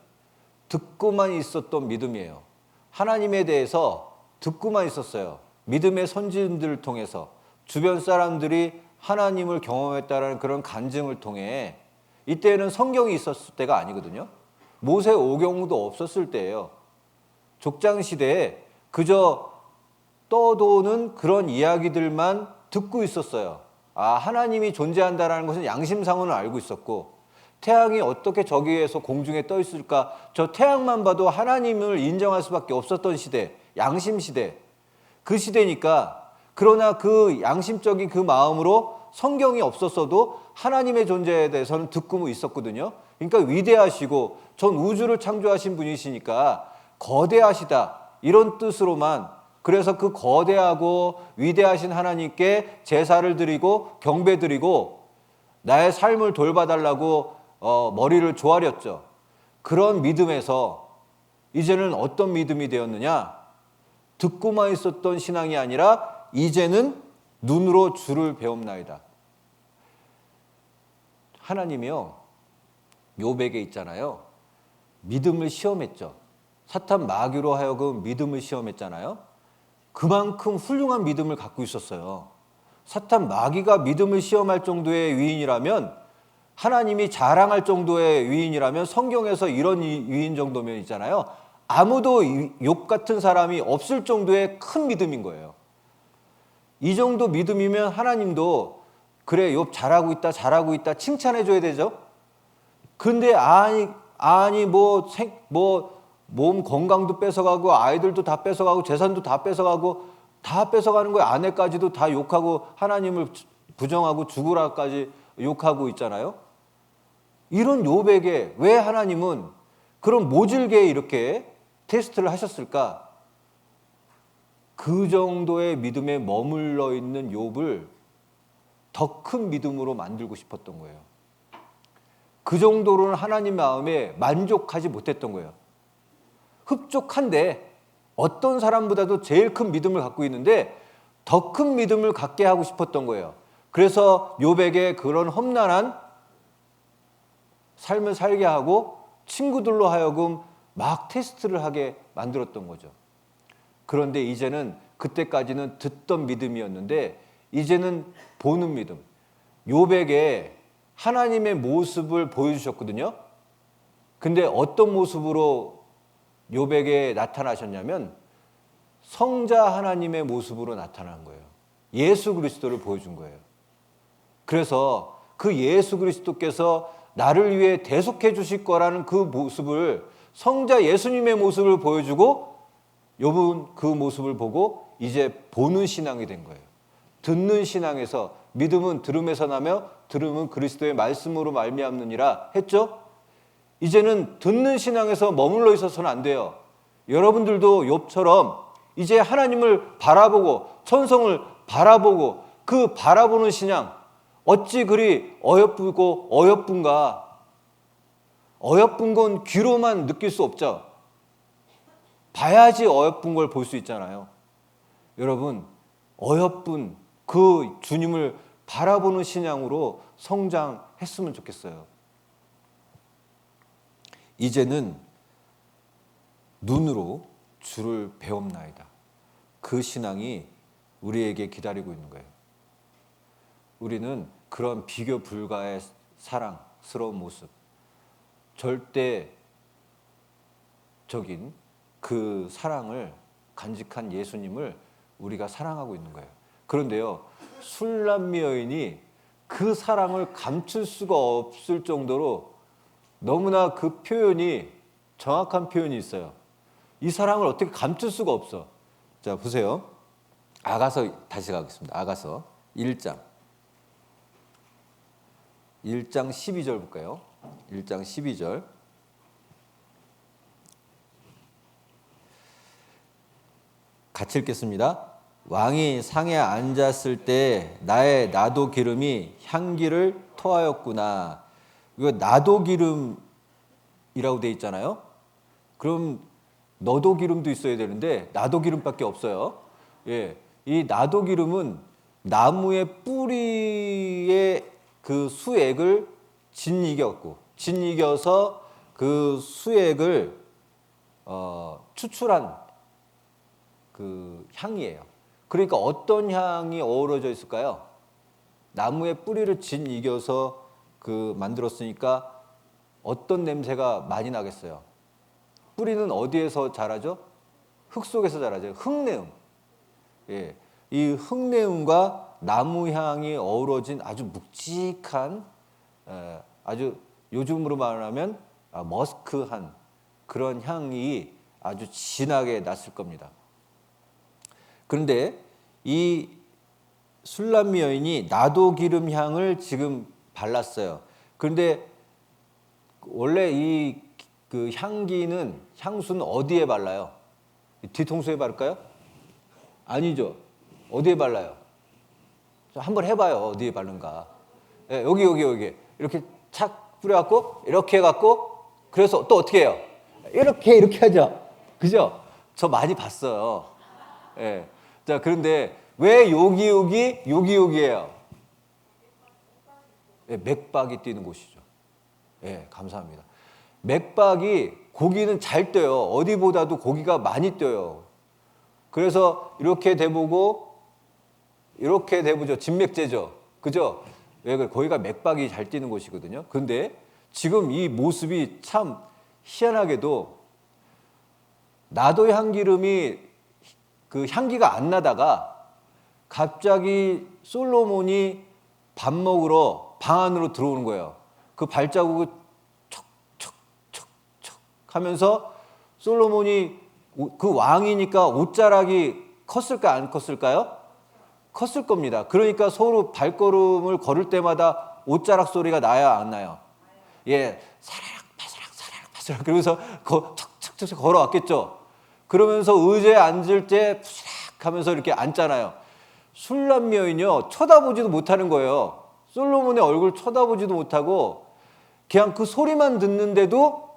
듣고만 있었던 믿음이에요. 하나님에 대해서 듣고만 있었어요. 믿음의 선지자들을 통해서 주변 사람들이 하나님을 경험했다라는 그런 간증을 통해, 이때는 성경이 있었을 때가 아니거든요. 모세 오경도 없었을 때예요. 족장 시대에 그저 떠도는 그런 이야기들만 듣고 있었어요. 아, 하나님이 존재한다라는 것은 양심상으로는 알고 있었고, 태양이 어떻게 저기에서 공중에 떠 있을까, 저 태양만 봐도 하나님을 인정할 수밖에 없었던 시대, 양심 시대, 그 시대니까. 그러나 그 양심적인 그 마음으로 성경이 없었어도 하나님의 존재에 대해서는 듣고 있었거든요. 그러니까 위대하시고 전 우주를 창조하신 분이시니까 거대하시다, 이런 뜻으로만, 그래서 그 거대하고 위대하신 하나님께 제사를 드리고 경배 드리고 나의 삶을 돌봐달라고 머리를 조아렸죠. 그런 믿음에서 이제는 어떤 믿음이 되었느냐? 듣고만 있었던 신앙이 아니라 이제는 눈으로 주를 배움나이다. 하나님이요, 욥에게 있잖아요, 믿음을 시험했죠. 사탄 마귀로 하여금 믿음을 시험했잖아요. 그만큼 훌륭한 믿음을 갖고 있었어요. 사탄 마귀가 믿음을 시험할 정도의 위인이라면, 하나님이 자랑할 정도의 위인이라면, 성경에서 이런 위인 정도면 있잖아요, 아무도 욥 같은 사람이 없을 정도의 큰 믿음인 거예요. 이 정도 믿음이면 하나님도 그래, 욥 잘하고 있다, 잘하고 있다 칭찬해 줘야 되죠. 근데 아니 몸 건강도 뺏어가고 아이들도 다 뺏어가고 재산도 다 뺏어가고 다 뺏어가는 거예요. 아내까지도 다 욕하고 하나님을 부정하고 죽으라까지 욕하고 있잖아요. 이런 욥에게 왜 하나님은 그런 모질게 이렇게 테스트를 하셨을까? 그 정도의 믿음에 머물러 있는 욥을 더 큰 믿음으로 만들고 싶었던 거예요. 그 정도로는 하나님 마음에 만족하지 못했던 거예요. 흡족한데 어떤 사람보다도 제일 큰 믿음을 갖고 있는데 더 큰 믿음을 갖게 하고 싶었던 거예요. 그래서 욥에게 그런 험난한 삶을 살게 하고 친구들로 하여금 막 테스트를 하게 만들었던 거죠. 그런데 이제는, 그때까지는 듣던 믿음이었는데 이제는 보는 믿음. 욥에게 하나님의 모습을 보여주셨거든요. 근데 어떤 모습으로 욥에게 나타나셨냐면 성자 하나님의 모습으로 나타난 거예요. 예수 그리스도를 보여준 거예요. 그래서 그 예수 그리스도께서 나를 위해 대속해 주실 거라는 그 모습을, 성자 예수님의 모습을 보여주고 욥은 그 모습을 보고 이제 보는 신앙이 된 거예요. 듣는 신앙에서, 믿음은 들음에서 나며 들음은 그리스도의 말씀으로 말미암느니라 했죠. 이제는 듣는 신앙에서 머물러 있어서는 안 돼요. 여러분들도 욥처럼 이제 하나님을 바라보고 천성을 바라보고 그 바라보는 신앙, 어찌 그리 어여쁘고 어여쁜가. 어여쁜 건 귀로만 느낄 수 없죠. 봐야지 어여쁜 걸 볼 수 있잖아요. 여러분, 어여쁜 그 주님을 바라보는 신앙으로 성장했으면 좋겠어요. 이제는 눈으로 주를 배움나이다. 그 신앙이 우리에게 기다리고 있는 거예요. 우리는 그런 비교 불가의 사랑스러운 모습, 절대적인 그 사랑을 간직한 예수님을 우리가 사랑하고 있는 거예요. 그런데요, 술람미 여인이 그 사랑을 감출 수가 없을 정도로 너무나 그 표현이, 정확한 표현이 있어요. 이 사랑을 어떻게 감출 수가 없어. 자, 보세요. 아가서 다시 가겠습니다. 아가서 1장 12절 볼까요? 1장 12절. 같이 읽겠습니다. 왕이 상에 앉았을 때 나의 나도 기름이 향기를 토하였구나. 이거 나도 기름이라고 돼 있잖아요. 그럼 너도 기름도 있어야 되는데 나도 기름밖에 없어요. 예, 이 나도 기름은 나무의 뿌리의 그 수액을 짓이겨서 그 수액을 추출한 그 향이에요. 그러니까 어떤 향이 어우러져 있을까요? 나무의 뿌리를 짓이겨서 그 만들었으니까 어떤 냄새가 많이 나겠어요? 뿌리는 어디에서 자라죠? 흙 속에서 자라죠. 흙내음. 예, 이 흙내음과 나무 향이 어우러진 아주 묵직한, 아주 요즘으로 말하면 머스크한 그런 향이 아주 진하게 났을 겁니다. 그런데 이 술람미 여인이 나도 기름 향을 지금 발랐어요. 그런데 원래 이 그 향수는 어디에 발라요? 뒤통수에 바를까요? 아니죠. 어디에 발라요? 한번 해봐요. 어디에 바른가. 네, 여기. 이렇게 착 뿌려갖고, 이렇게 해갖고, 그래서 또 어떻게 해요? 이렇게 하죠. 그죠? 저 많이 봤어요. 예. 자, 그런데 왜 여기예요? 예, 맥박이 뛰는 곳이죠. 예, 감사합니다. 맥박이 고기는 잘 뛰어요. 어디보다도 고기가 많이 뛰어요. 그래서 이렇게 대보고 이렇게 대보죠. 진맥제죠. 그죠? 왜 그래? 거기가 맥박이 잘 뛰는 곳이거든요. 근데 지금 이 모습이 참 희한하게도 나도 향기름이 그 향기가 안 나다가 갑자기 솔로몬이 밥 먹으러 방 안으로 들어오는 거예요. 그 발자국을 척척척척 하면서 솔로몬이 그 왕이니까 옷자락이 컸을까 안 컸을까요? 컸을 겁니다. 그러니까 서로 발걸음을 걸을 때마다 옷자락 소리가 나야 안 나요? 예, 사라락 파스락 그러면서 척척척 걸어왔겠죠. 그러면서 의자에 앉을 때 푸스락 하면서 이렇게 앉잖아요. 술람미 여인이요 쳐다보지도 못하는 거예요. 솔로몬의 얼굴 쳐다보지도 못하고 그냥 그 소리만 듣는데도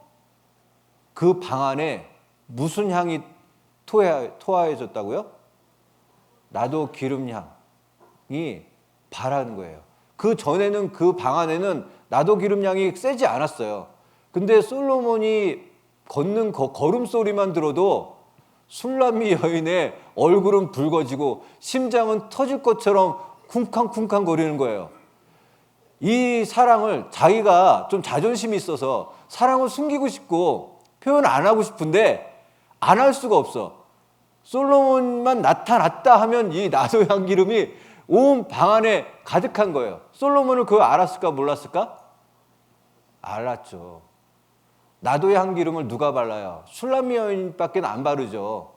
그 방 안에 무슨 향이 토하해졌다고요? 나도 기름 향이 바라는 거예요. 그 전에는 그 방 안에는 나도 기름 향이 세지 않았어요. 근데 솔로몬이 걷는 걸음소리만 들어도 술람미 여인의 얼굴은 붉어지고 심장은 터질 것처럼 쿵쾅쿵쾅 거리는 거예요. 이 사랑을 자기가 좀 자존심이 있어서 사랑을 숨기고 싶고 표현 안 하고 싶은데 안 할 수가 없어. 솔로몬만 나타났다 하면 이 나도 향기름이 온 방 안에 가득한 거예요. 솔로몬은 그걸 알았을까 몰랐을까? 알았죠. 나도의 향기름을 누가 발라요? 술람미 여인밖에 안 바르죠.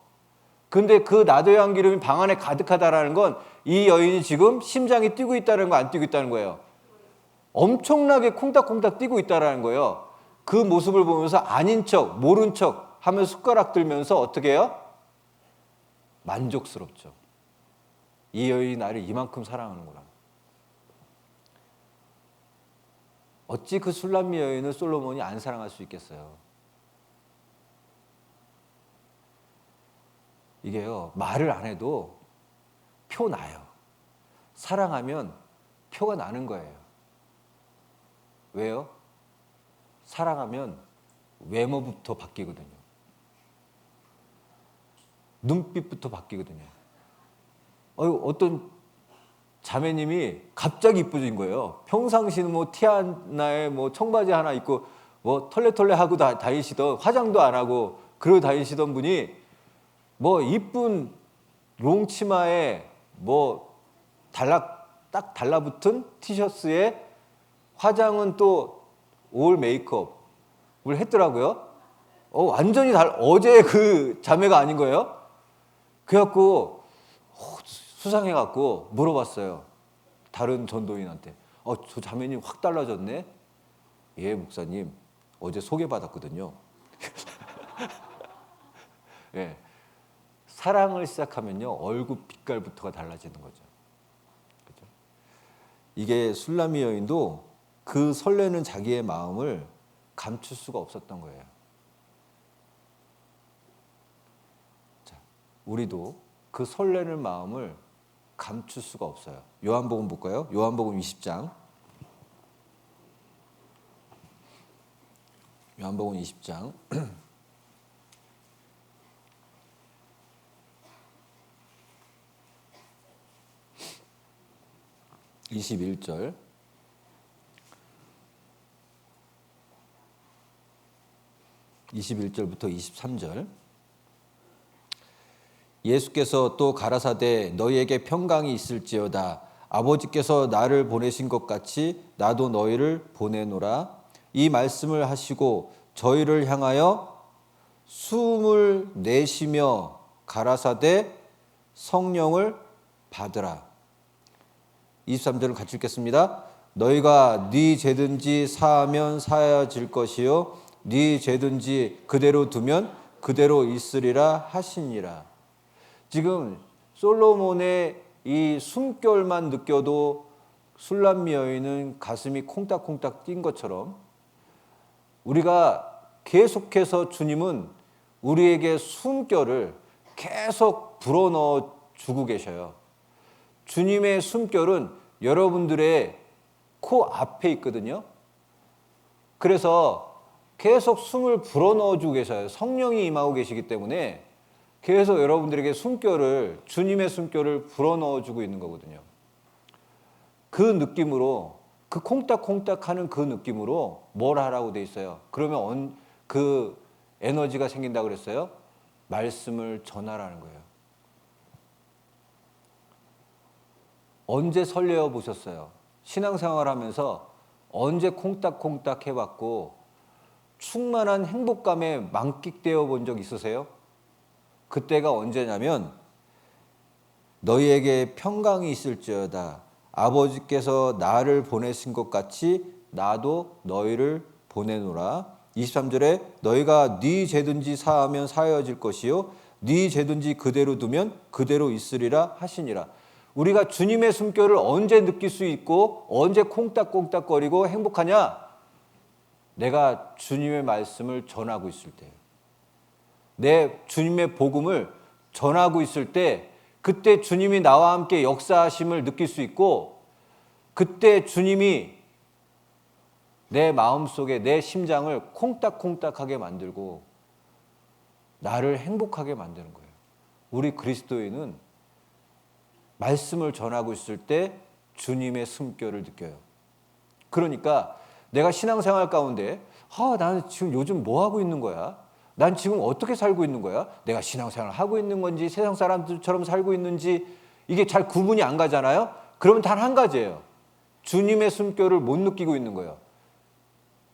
근데 그 나도의 향기름이 방 안에 가득하다라는 건 이 여인이 지금 심장이 뛰고 있다는 거 안 뛰고 있다는 거예요? 엄청나게 콩닥콩닥 뛰고 있다는 거예요. 그 모습을 보면서 아닌 척, 모른 척 하면서 숟가락 들면서 어떻게 해요? 만족스럽죠. 이 여인이 나를 이만큼 사랑하는구나. 어찌 그 술람미 여인을 솔로몬이 안 사랑할 수 있겠어요? 이게요, 말을 안 해도 표 나요. 사랑하면 표가 나는 거예요. 왜요? 사랑하면 외모부터 바뀌거든요. 눈빛부터 바뀌거든요. 어떤 자매님이 갑자기 이뻐진 거예요. 평상시는 뭐 티 하나에 뭐 청바지 하나 입고 뭐 털레털레 하고 다니시던, 화장도 안 하고 그러고 다니시던 분이 뭐 이쁜 롱치마에 뭐 딱 달라붙은 티셔츠에 화장은 또 올 메이크업을 했더라고요. 완전히 어제 그 자매가 아닌 거예요. 그래갖고 수상해갖고 물어봤어요. 다른 전도인한테. 저 자매님 확 달라졌네. 예, 목사님. 어제 소개받았거든요. 예. 사랑을 시작하면요. 얼굴 빛깔부터가 달라지는 거죠. 그렇죠? 이게 술람미 여인도 그 설레는 자기의 마음을 감출 수가 없었던 거예요. 자, 우리도 그 설레는 마음을 감출 수가 없어요. 요한복음 볼까요? 요한복음 20장. 요한복음 20장. 21절. (21절부터) 23절. 예수께서 또 가라사대 너희에게 평강이 있을지어다. 아버지께서 나를 보내신 것 같이 나도 너희를 보내노라. 이 말씀을 하시고 저희를 향하여 숨을 내쉬며 가라사대 성령을 받으라. 23절을 같이 읽겠습니다. 너희가 네 죄든지 사하면 사하여질 것이요 네 죄든지 그대로 두면 그대로 있으리라 하시니라. 지금 솔로몬의 이 숨결만 느껴도 술람미 여인은 가슴이 콩닥콩닥 뛴 것처럼 우리가 계속해서 주님은 우리에게 숨결을 계속 불어넣어 주고 계셔요. 주님의 숨결은 여러분들의 코 앞에 있거든요. 그래서 계속 숨을 불어넣어 주고 계셔요. 성령이 임하고 계시기 때문에 계속 여러분들에게 숨결을, 주님의 숨결을 불어넣어 주고 있는 거거든요. 그 느낌으로, 그 콩닥콩닥 하는 그 느낌으로 뭘 하라고 돼 있어요? 그러면 그 에너지가 생긴다고 그랬어요? 말씀을 전하라는 거예요. 언제 설레어 보셨어요? 신앙생활 하면서 언제 콩닥콩닥 해봤고 충만한 행복감에 만끽되어 본 적 있으세요? 그때가 언제냐면 너희에게 평강이 있을지어다. 아버지께서 나를 보내신 것 같이 나도 너희를 보내노라. 23절에 너희가 네 죄든지 사하면 사하여질 것이요 네 죄든지 그대로 두면 그대로 있으리라 하시니라. 우리가 주님의 숨결을 언제 느낄 수 있고 언제 콩닥콩닥거리고 행복하냐? 내가 주님의 말씀을 전하고 있을 때, 내 주님의 복음을 전하고 있을 때 그때 주님이 나와 함께 역사하심을 느낄 수 있고 그때 주님이 내 마음속에 내 심장을 콩닥콩닥하게 만들고 나를 행복하게 만드는 거예요. 우리 그리스도인은 말씀을 전하고 있을 때 주님의 숨결을 느껴요. 그러니까 내가 신앙생활 가운데 나는 지금 요즘 뭐 하고 있는 거야? 난 지금 어떻게 살고 있는 거야? 내가 신앙생활을 하고 있는 건지 세상 사람들처럼 살고 있는지 이게 잘 구분이 안 가잖아요? 그러면 단 한 가지예요. 주님의 숨결을 못 느끼고 있는 거예요.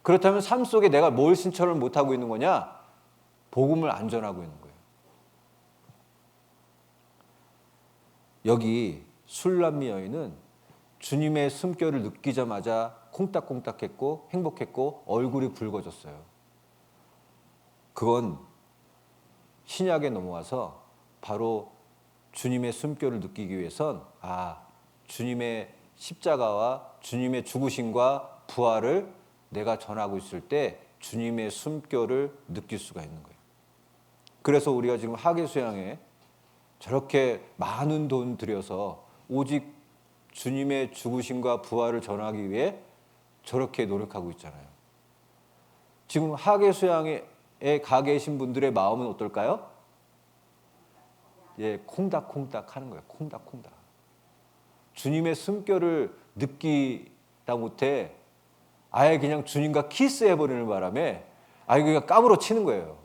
그렇다면 삶 속에 내가 뭘 신천을 못하고 있는 거냐? 복음을 안 전하고 있는 거예요. 여기 술람미 여인은 주님의 숨결을 느끼자마자 콩닥콩닥했고 행복했고 얼굴이 붉어졌어요. 그건 신약에 넘어와서 바로 주님의 숨결을 느끼기 위해선 주님의 십자가와 주님의 죽으심과 부활을 내가 전하고 있을 때 주님의 숨결을 느낄 수가 있는 거예요. 그래서 우리가 지금 하계수양에 저렇게 많은 돈 들여서 오직 주님의 죽으심과 부활을 전하기 위해 저렇게 노력하고 있잖아요. 지금 하계수양에 가 계신 분들의 마음은 어떨까요? 콩닥콩닥 하는 거예요. 콩닥콩닥. 주님의 숨결을 느끼다 못해 아예 그냥 주님과 키스해버리는 바람에 그냥 까무러 치는 거예요.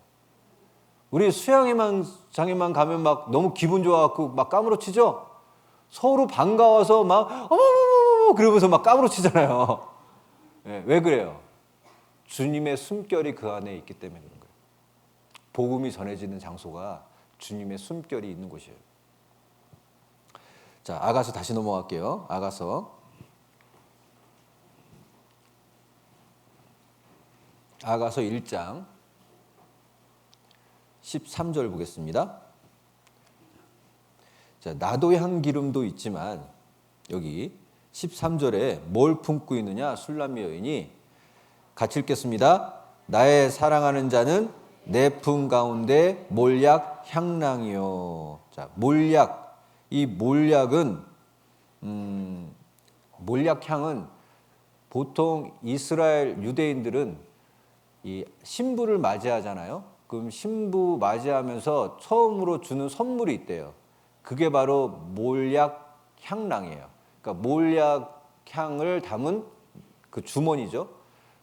우리 수양장에만 가면 막 너무 기분 좋아갖고 막 까무러 치죠? 서로 반가워서 막 어머머머 그러면서 막 까무러 치잖아요. 왜 그래요? 주님의 숨결이 그 안에 있기 때문에 그런 거예요. 복음이 전해지는 장소가 주님의 숨결이 있는 곳이에요. 자, 아가서 다시 넘어갈게요. 아가서 1장 13절 보겠습니다. 자, 나도 향 기름도 있지만 여기 13절에 뭘 품고 있느냐? 술람미 여인이 같이 읽겠습니다. 나의 사랑하는 자는 내 품 가운데 몰약 향랑이요. 자, 몰약. 이 몰약은 몰약향은 보통 이스라엘 유대인들은 이 신부를 맞이하잖아요. 그럼 신부 맞이하면서 처음으로 주는 선물이 있대요. 그게 바로 몰약 향랑이에요. 그러니까 몰약 몰약향을 담은 그 주머니죠.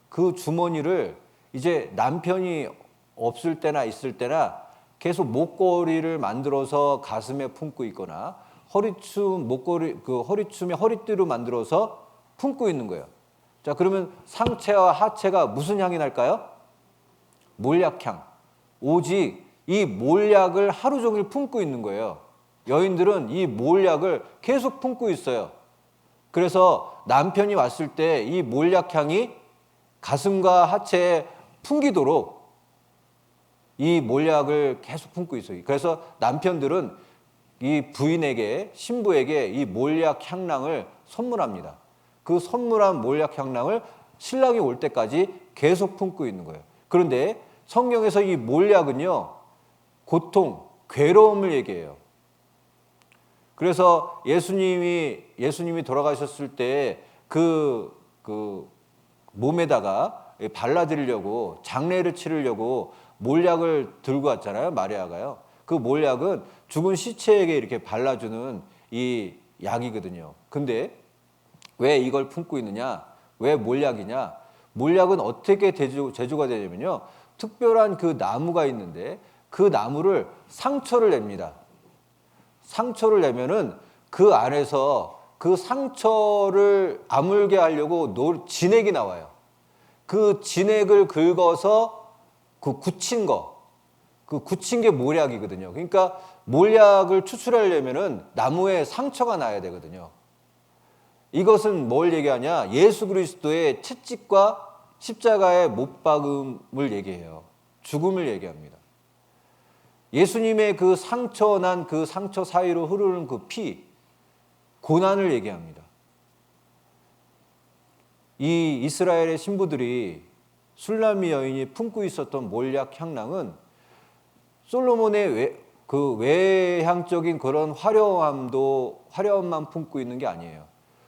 그 주머니를 이제 남편이 없을 때나 있을 때나 계속 목걸이를 만들어서 가슴에 품고 있거나 허리춤에 허리띠로 만들어서 품고 있는 거예요. 자, 그러면 상체와 하체가 무슨 향이 날까요? 몰약향. 오직 이 몰약을 하루 종일 품고 있는 거예요. 여인들은 이 몰약을 계속 품고 있어요. 그래서 남편이 왔을 때 이 몰약향이 가슴과 하체에 풍기도록 이 몰약을 계속 품고 있어요. 그래서 남편들은 이 부인에게, 신부에게 이 몰약 향랑을 선물합니다. 그 선물한 몰약 향랑을 신랑이 올 때까지 계속 품고 있는 거예요. 그런데 성경에서 이 몰약은요, 고통, 괴로움을 얘기해요. 그래서 예수님이 돌아가셨을 때 그 몸에다가 발라드리려고, 장례를 치르려고 몰약을 들고 왔잖아요, 마리아가요. 그 몰약은 죽은 시체에게 이렇게 발라주는 이 약이거든요. 근데 왜 이걸 품고 있느냐? 왜 몰약이냐? 몰약은 어떻게 제조가 되냐면요, 특별한 그 나무가 있는데 그 나무를 상처를 냅니다. 상처를 내면은 그 안에서 그 상처를 아물게 하려고 진액이 나와요. 그 진액을 긁어서 그 굳힌 게 몰약이거든요. 그러니까 몰약을 추출하려면은 나무에 상처가 나야 되거든요. 이것은 뭘 얘기하냐? 예수 그리스도의 채찍과 십자가의 못 박음을 얘기해요. 죽음을 얘기합니다. 예수님의 그 상처난 그 상처 사이로 흐르는 그 피, 고난을 얘기합니다. 이 이스라엘의 신부들이 술라미 여인이 품고 있었던 몰약 향랑은 솔로몬의 그 외향적인 그런 화려함만 품고 있는 게 아니에요.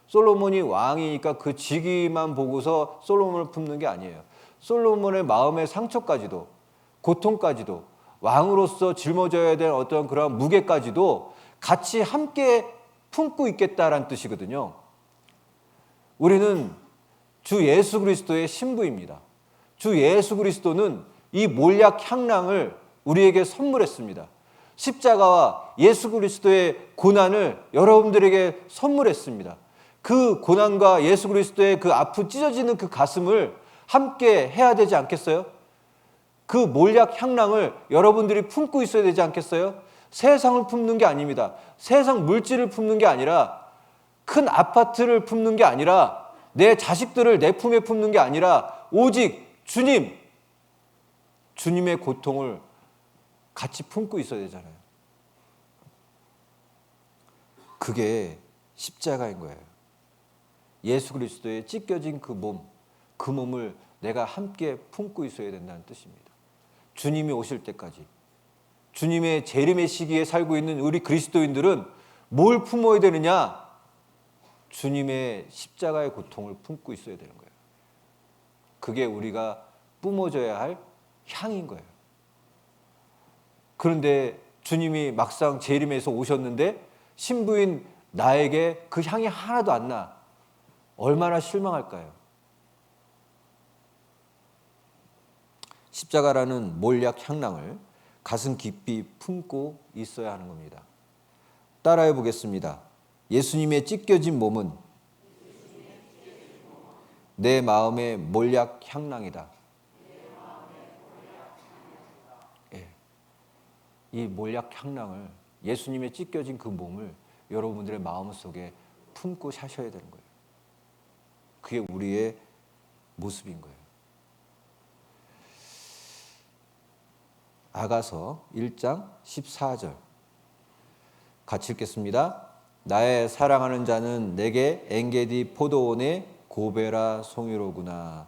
솔로몬이 왕이니까 그 직위만 보고서 솔로몬을 품는 게 아니에요. 솔로몬의 마음의 상처까지도, 고통까지도, 왕으로서 짊어져야 될 어떤 그런 무게까지도 같이 함께 품고 있겠다라는 뜻이거든요. 우리는 주 예수 그리스도의 신부입니다. 주 예수 그리스도는 이 몰약 향랑을 우리에게 선물했습니다. 십자가와 예수 그리스도의 고난을 여러분들에게 선물했습니다. 그 고난과 예수 그리스도의 그 아프 찢어지는 그 가슴을 함께 해야 되지 않겠어요? 그 몰약 향랑을 여러분들이 품고 있어야 되지 않겠어요? 세상을 품는 게 아닙니다. 세상 물질을 품는 게 아니라, 큰 아파트를 품는 게 아니라, 내 자식들을 내 품에 품는 게 아니라 오직 주님의 고통을 같이 품고 있어야 되잖아요. 그게 십자가인 거예요. 예수 그리스도의 찢겨진 그 몸을 내가 함께 품고 있어야 된다는 뜻입니다. 주님이 오실 때까지, 주님의 재림의 시기에 살고 있는 우리 그리스도인들은 뭘 품어야 되느냐? 주님의 십자가의 고통을 품고 있어야 되는 거예요. 그게 우리가 뿜어져야 할 향인 거예요. 그런데 주님이 막상 재림에서 오셨는데 신부인 나에게 그 향이 하나도 안 나. 얼마나 실망할까요? 십자가라는 몰약 향랑을 가슴 깊이 품고 있어야 하는 겁니다. 따라해 보겠습니다. 예수님의 찢겨진 몸은 내 마음의 몰약 향랑이다. 예. 이 몰약 향랑을, 예수님의 찢겨진 그 몸을 여러분들의 마음속에 품고 사셔야 되는 거예요. 그게 우리의 모습인 거예요. 아가서 1장 14절 같이 읽겠습니다. 나의 사랑하는 자는 내게 엔게디 포도원의 고베라 송이로구나.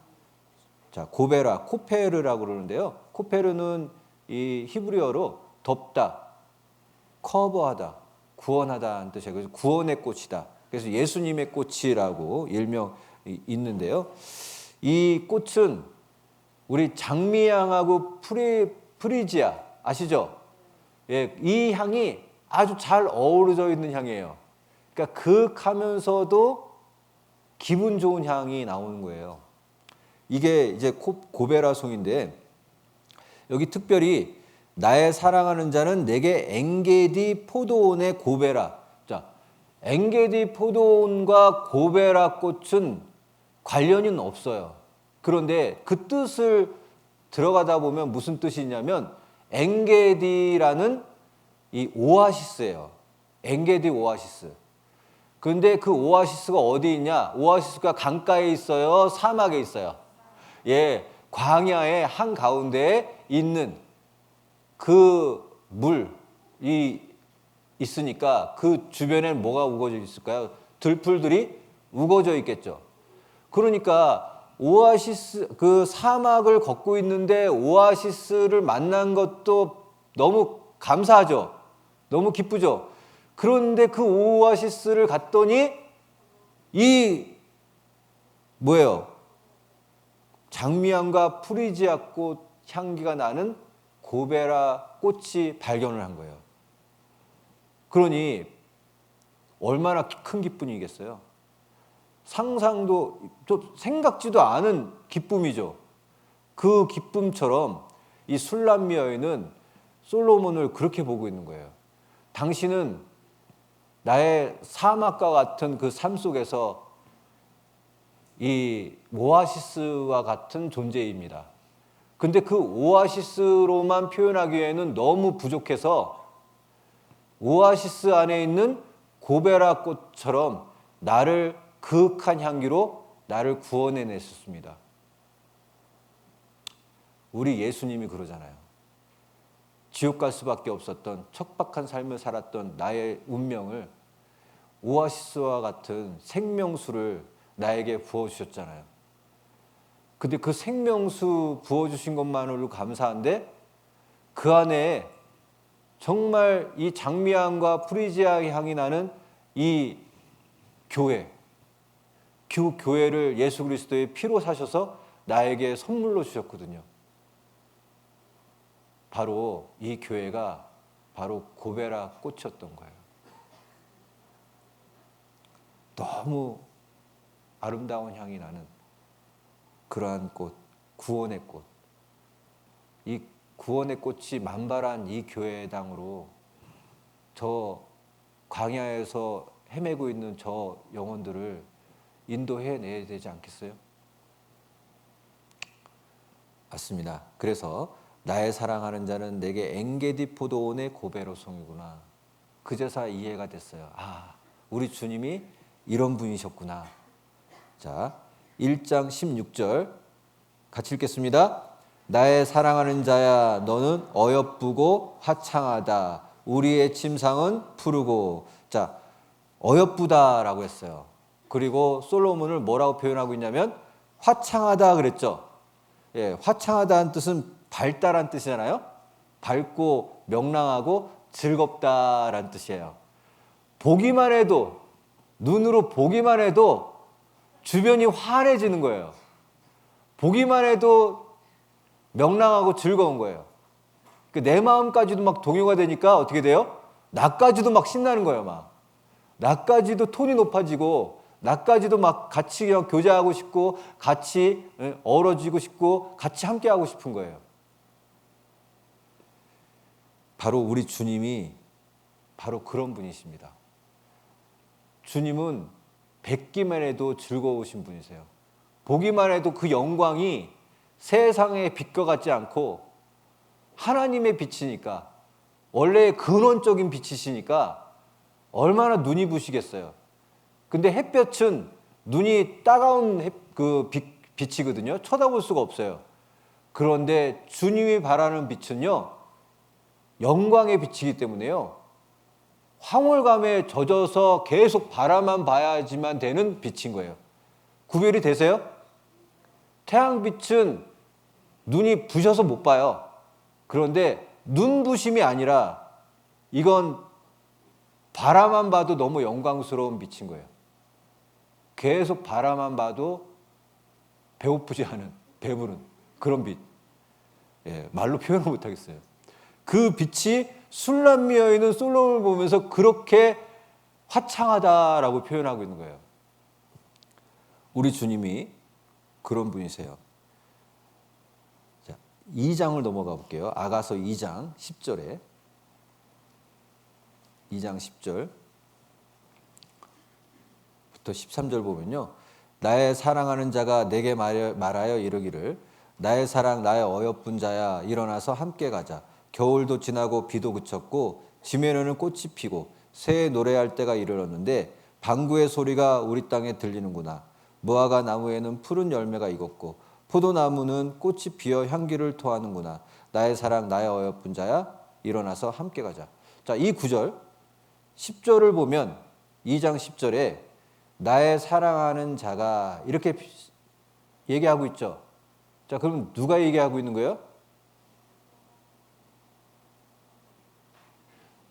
자, 고베라, 코페르라고 그러는데요. 코페르는 이 히브리어로 덮다, 커버하다, 구원하다는 뜻이에요. 그래서 구원의 꽃이다. 그래서 예수님의 꽃이라고 일명 있는데요. 이 꽃은 우리 장미향하고 프리지아 아시죠? 예, 이 향이 아주 잘 어우러져 있는 향이에요. 그러니까 극하면서도 기분 좋은 향이 나오는 거예요. 이게 이제 고베라송인데 여기 특별히 나의 사랑하는 자는 내게 엔게디 포도원의 고베라. 자, 엔게디 포도원과 고베라 꽃은 관련은 없어요. 그런데 그 뜻을 들어가다 보면 무슨 뜻이 있냐면 엔게디라는 이 오아시스예요. 엔게디 오아시스. 근데 그 오아시스가 어디 있냐? 오아시스가 강가에 있어요? 사막에 있어요? 예, 광야의 한가운데에 있는 그 물이 있으니까 그 주변엔 뭐가 우거져 있을까요? 들풀들이 우거져 있겠죠. 그러니까 오아시스, 그 사막을 걷고 있는데 오아시스를 만난 것도 너무 감사하죠. 너무 기쁘죠. 그런데 그 오아시스를 갔더니 이 뭐예요? 장미향과 프리지아 꽃 향기가 나는 고베라 꽃이 발견을 한 거예요. 그러니 얼마나 큰 기쁨이겠어요. 상상도 또 생각지도 않은 기쁨이죠. 그 기쁨처럼 이 술람미 여인은 솔로몬을 그렇게 보고 있는 거예요. 당신은 나의 사막과 같은 그 삶 속에서 이 오아시스와 같은 존재입니다. 근데 그 오아시스로만 표현하기에는 너무 부족해서 오아시스 안에 있는 고베라 꽃처럼 나를 그윽한 향기로 나를 구원해냈었습니다. 우리 예수님이 그러잖아요. 지옥 갈 수밖에 없었던 척박한 삶을 살았던 나의 운명을 오아시스와 같은 생명수를 나에게 부어주셨잖아요. 근데 그 생명수 부어주신 것만으로 감사한데 그 안에 정말 이 장미향과 프리지아 향이 나는 이 교회, 그 교회를 예수 그리스도의 피로 사셔서 나에게 선물로 주셨거든요. 바로 이 교회가 바로 고베라 꽃이었던 거예요. 너무 아름다운 향이 나는 그러한 꽃, 구원의 꽃. 이 구원의 꽃이 만발한 이 교회당으로 저 광야에서 헤매고 있는 저 영혼들을 인도해내야 되지 않겠어요? 맞습니다. 그래서 나의 사랑하는 자는 내게 엔게디 포도원의 고베로송이구나. 그제서 이해가 됐어요. 아, 우리 주님이 이런 분이셨구나. 자, 1장 16절 같이 읽겠습니다. 나의 사랑하는 자야, 너는 어여쁘고 화창하다. 우리의 침상은 푸르고. 자, 어여쁘다라고 했어요. 그리고 솔로몬을 뭐라고 표현하고 있냐면 화창하다 그랬죠. 예, 화창하다는 뜻은 밝다란 뜻이잖아요. 밝고 명랑하고 즐겁다란 뜻이에요. 보기만 해도, 눈으로 보기만 해도 주변이 환해지는 거예요. 보기만 해도 명랑하고 즐거운 거예요. 내 마음까지도 막 동요가 되니까 어떻게 돼요? 나까지도 막 신나는 거예요. 막 나까지도 톤이 높아지고 나까지도 막 같이 그냥 교제하고 싶고 같이 어우러지고 싶고 같이 함께하고 싶은 거예요. 바로 우리 주님이 바로 그런 분이십니다. 주님은 뵙기만 해도 즐거우신 분이세요. 보기만 해도 그 영광이 세상의 빛과 같지 않고 하나님의 빛이니까, 원래 근원적인 빛이시니까 얼마나 눈이 부시겠어요. 근데 햇볕은 눈이 따가운 빛이거든요. 쳐다볼 수가 없어요. 그런데 주님이 바라는 빛은요, 영광의 빛이기 때문에요, 황홀감에 젖어서 계속 바라만 봐야지만 되는 빛인 거예요. 구별이 되세요? 태양빛은 눈이 부셔서 못 봐요. 그런데 눈부심이 아니라 이건 바라만 봐도 너무 영광스러운 빛인 거예요. 계속 바라만 봐도 배고프지 않은, 배부른 그런 빛. 예, 말로 표현을 못 하겠어요. 그 빛이 술람미 여인은 솔로몬을 보면서 그렇게 화창하다라고 표현하고 있는 거예요. 우리 주님이 그런 분이세요. 자, 2장을 넘어가 볼게요. 아가서 2장 10절에 2장 10절부터 13절 보면요. 나의 사랑하는 자가 내게 말하여 이르기를 나의 사랑 나의 어여쁜 자야 일어나서 함께 가자. 겨울도 지나고 비도 그쳤고 지면에는 꽃이 피고 새에 노래할 때가 이르렀는데 방구의 소리가 우리 땅에 들리는구나. 무화과 나무에는 푸른 열매가 익었고 포도나무는 꽃이 피어 향기를 토하는구나. 나의 사랑 나의 어여쁜 자야 일어나서 함께 가자. 자, 이 9절 10절을 보면 2장 10절에 나의 사랑하는 자가 이렇게 얘기하고 있죠. 자, 그럼 누가 얘기하고 있는 거예요?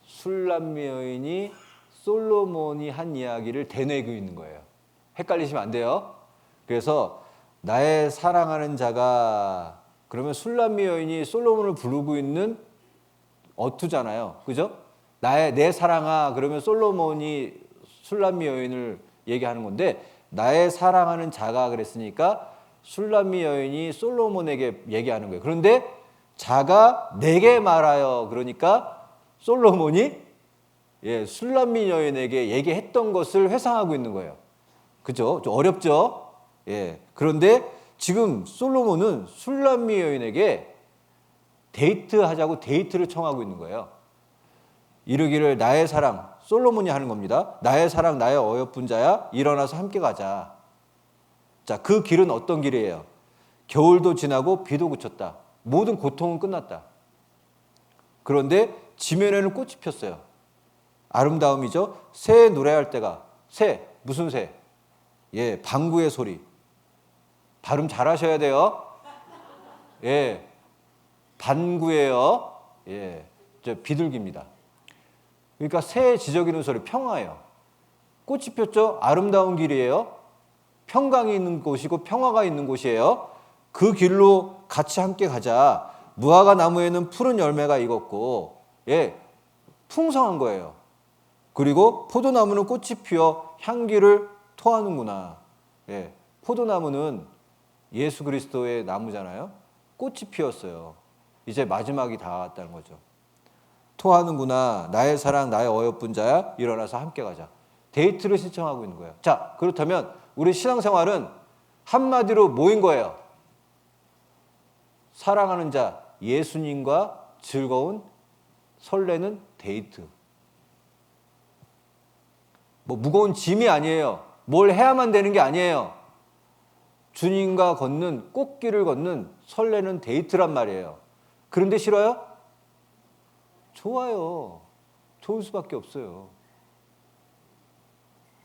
술람미 여인이 솔로몬이 한 이야기를 되뇌고 있는 거예요. 헷갈리시면 안 돼요. 그래서 나의 사랑하는 자가 그러면 술람미 여인이 솔로몬을 부르고 있는 어투잖아요. 그죠? 내 사랑아 그러면 솔로몬이 술람미 여인을 얘기하는 건데 나의 사랑하는 자가 그랬으니까 술람미 여인이 솔로몬에게 얘기하는 거예요. 그런데 자가 내게 말하여 그러니까 솔로몬이 술람미 여인에게 얘기했던 것을 회상하고 있는 거예요. 그죠? 좀 어렵죠? 그런데 지금 솔로몬은 술람미 여인에게 데이트하자고 데이트를 청하고 있는 거예요. 이르기를 나의 사랑, 솔로몬이 하는 겁니다. 나의 사랑, 나의 어여쁜 자야, 일어나서 함께 가자. 자, 그 길은 어떤 길이에요? 겨울도 지나고 비도 그쳤다. 모든 고통은 끝났다. 그런데 지면에는 꽃이 폈어요. 아름다움이죠. 새 노래할 때가 새 무슨 새? 방구의 소리. 발음 잘하셔야 돼요. 반구예요. 저 비둘기입니다. 그러니까 새 지저귀는 소리 평화예요. 꽃이 폈죠. 아름다운 길이에요. 평강이 있는 곳이고 평화가 있는 곳이에요. 그 길로 같이 함께 가자. 무화과 나무에는 푸른 열매가 익었고 풍성한 거예요. 그리고 포도나무는 꽃이 피어 향기를 토하는구나. 포도나무는 예수 그리스도의 나무잖아요. 꽃이 피었어요. 이제 마지막이 다 왔다는 거죠. 토하는구나. 나의 사랑 나의 어여쁜 자야 일어나서 함께 가자. 데이트를 신청하고 있는 거예요. 자, 그렇다면 우리 신앙생활은 한마디로 뭐인 거예요? 사랑하는 자 예수님과 즐거운 설레는 데이트. 뭐 무거운 짐이 아니에요. 뭘 해야만 되는 게 아니에요. 주님과 걷는 꽃길을 걷는 설레는 데이트란 말이에요. 그런데 싫어요? 좋아요. 좋을 수밖에 없어요.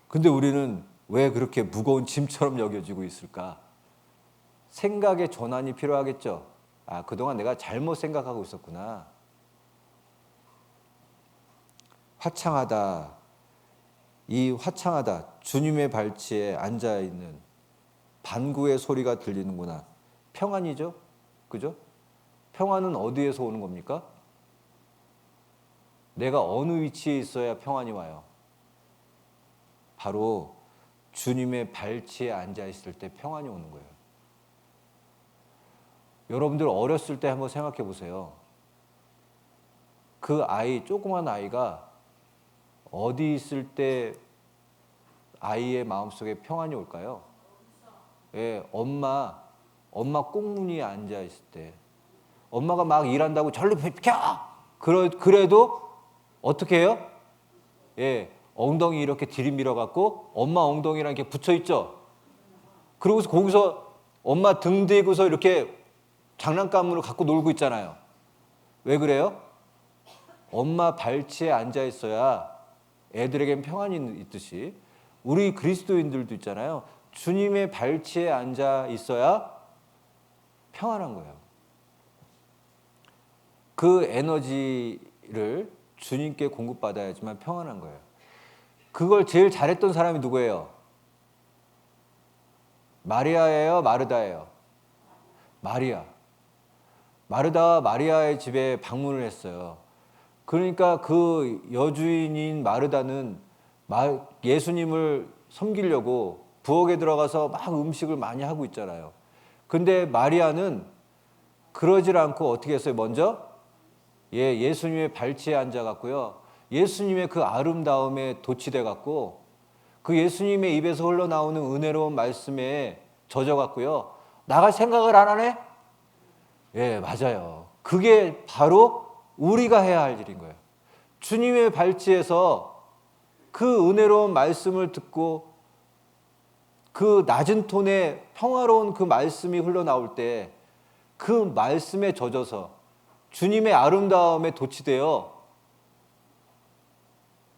근데 우리는 왜 그렇게 무거운 짐처럼 여겨지고 있을까? 생각의 전환이 필요하겠죠. 그동안 내가 잘못 생각하고 있었구나. 화창하다. 이 화창하다. 주님의 발치에 앉아있는 반구의 소리가 들리는구나. 평안이죠? 그죠? 평안은 어디에서 오는 겁니까? 내가 어느 위치에 있어야 평안이 와요? 바로 주님의 발치에 앉아있을 때 평안이 오는 거예요. 여러분들 어렸을 때 한번 생각해 보세요. 그 조그만 아이가 어디 있을 때 아이의 마음속에 평안이 올까요? 엄마 꽁무니에 앉아 있을 때, 엄마가 막 일한다고 절로 비켜. 그래도 어떻게 해요? 엉덩이 이렇게 들이밀어 갖고 엄마 엉덩이랑 이렇게 붙여 있죠. 그러고서 거기서 엄마 등 대고서 이렇게 장난감으로 갖고 놀고 있잖아요. 왜 그래요? 엄마 발치에 앉아 있어야 애들에겐 평안이 있듯이 우리 그리스도인들도 있잖아요. 주님의 발치에 앉아 있어야 평안한 거예요. 그 에너지를 주님께 공급받아야지만 평안한 거예요. 그걸 제일 잘했던 사람이 누구예요? 마리아예요? 마르다예요? 마리아. 마르다와 마리아의 집에 방문을 했어요. 그러니까 그 여주인인 마르다는 예수님을 섬기려고 부엌에 들어가서 막 음식을 많이 하고 있잖아요. 근데 마리아는 그러질 않고 어떻게 했어요? 먼저 예수님의 발치에 앉아갖고요. 예수님의 그 아름다움에 도취돼갖고 그 예수님의 입에서 흘러나오는 은혜로운 말씀에 젖어갖고요. 나갈 생각을 안 하네? 예, 맞아요. 그게 바로 우리가 해야 할 일인 거예요. 주님의 발치에서 그 은혜로운 말씀을 듣고 그 낮은 톤의 평화로운 그 말씀이 흘러나올 때 그 말씀에 젖어서 주님의 아름다움에 도취되어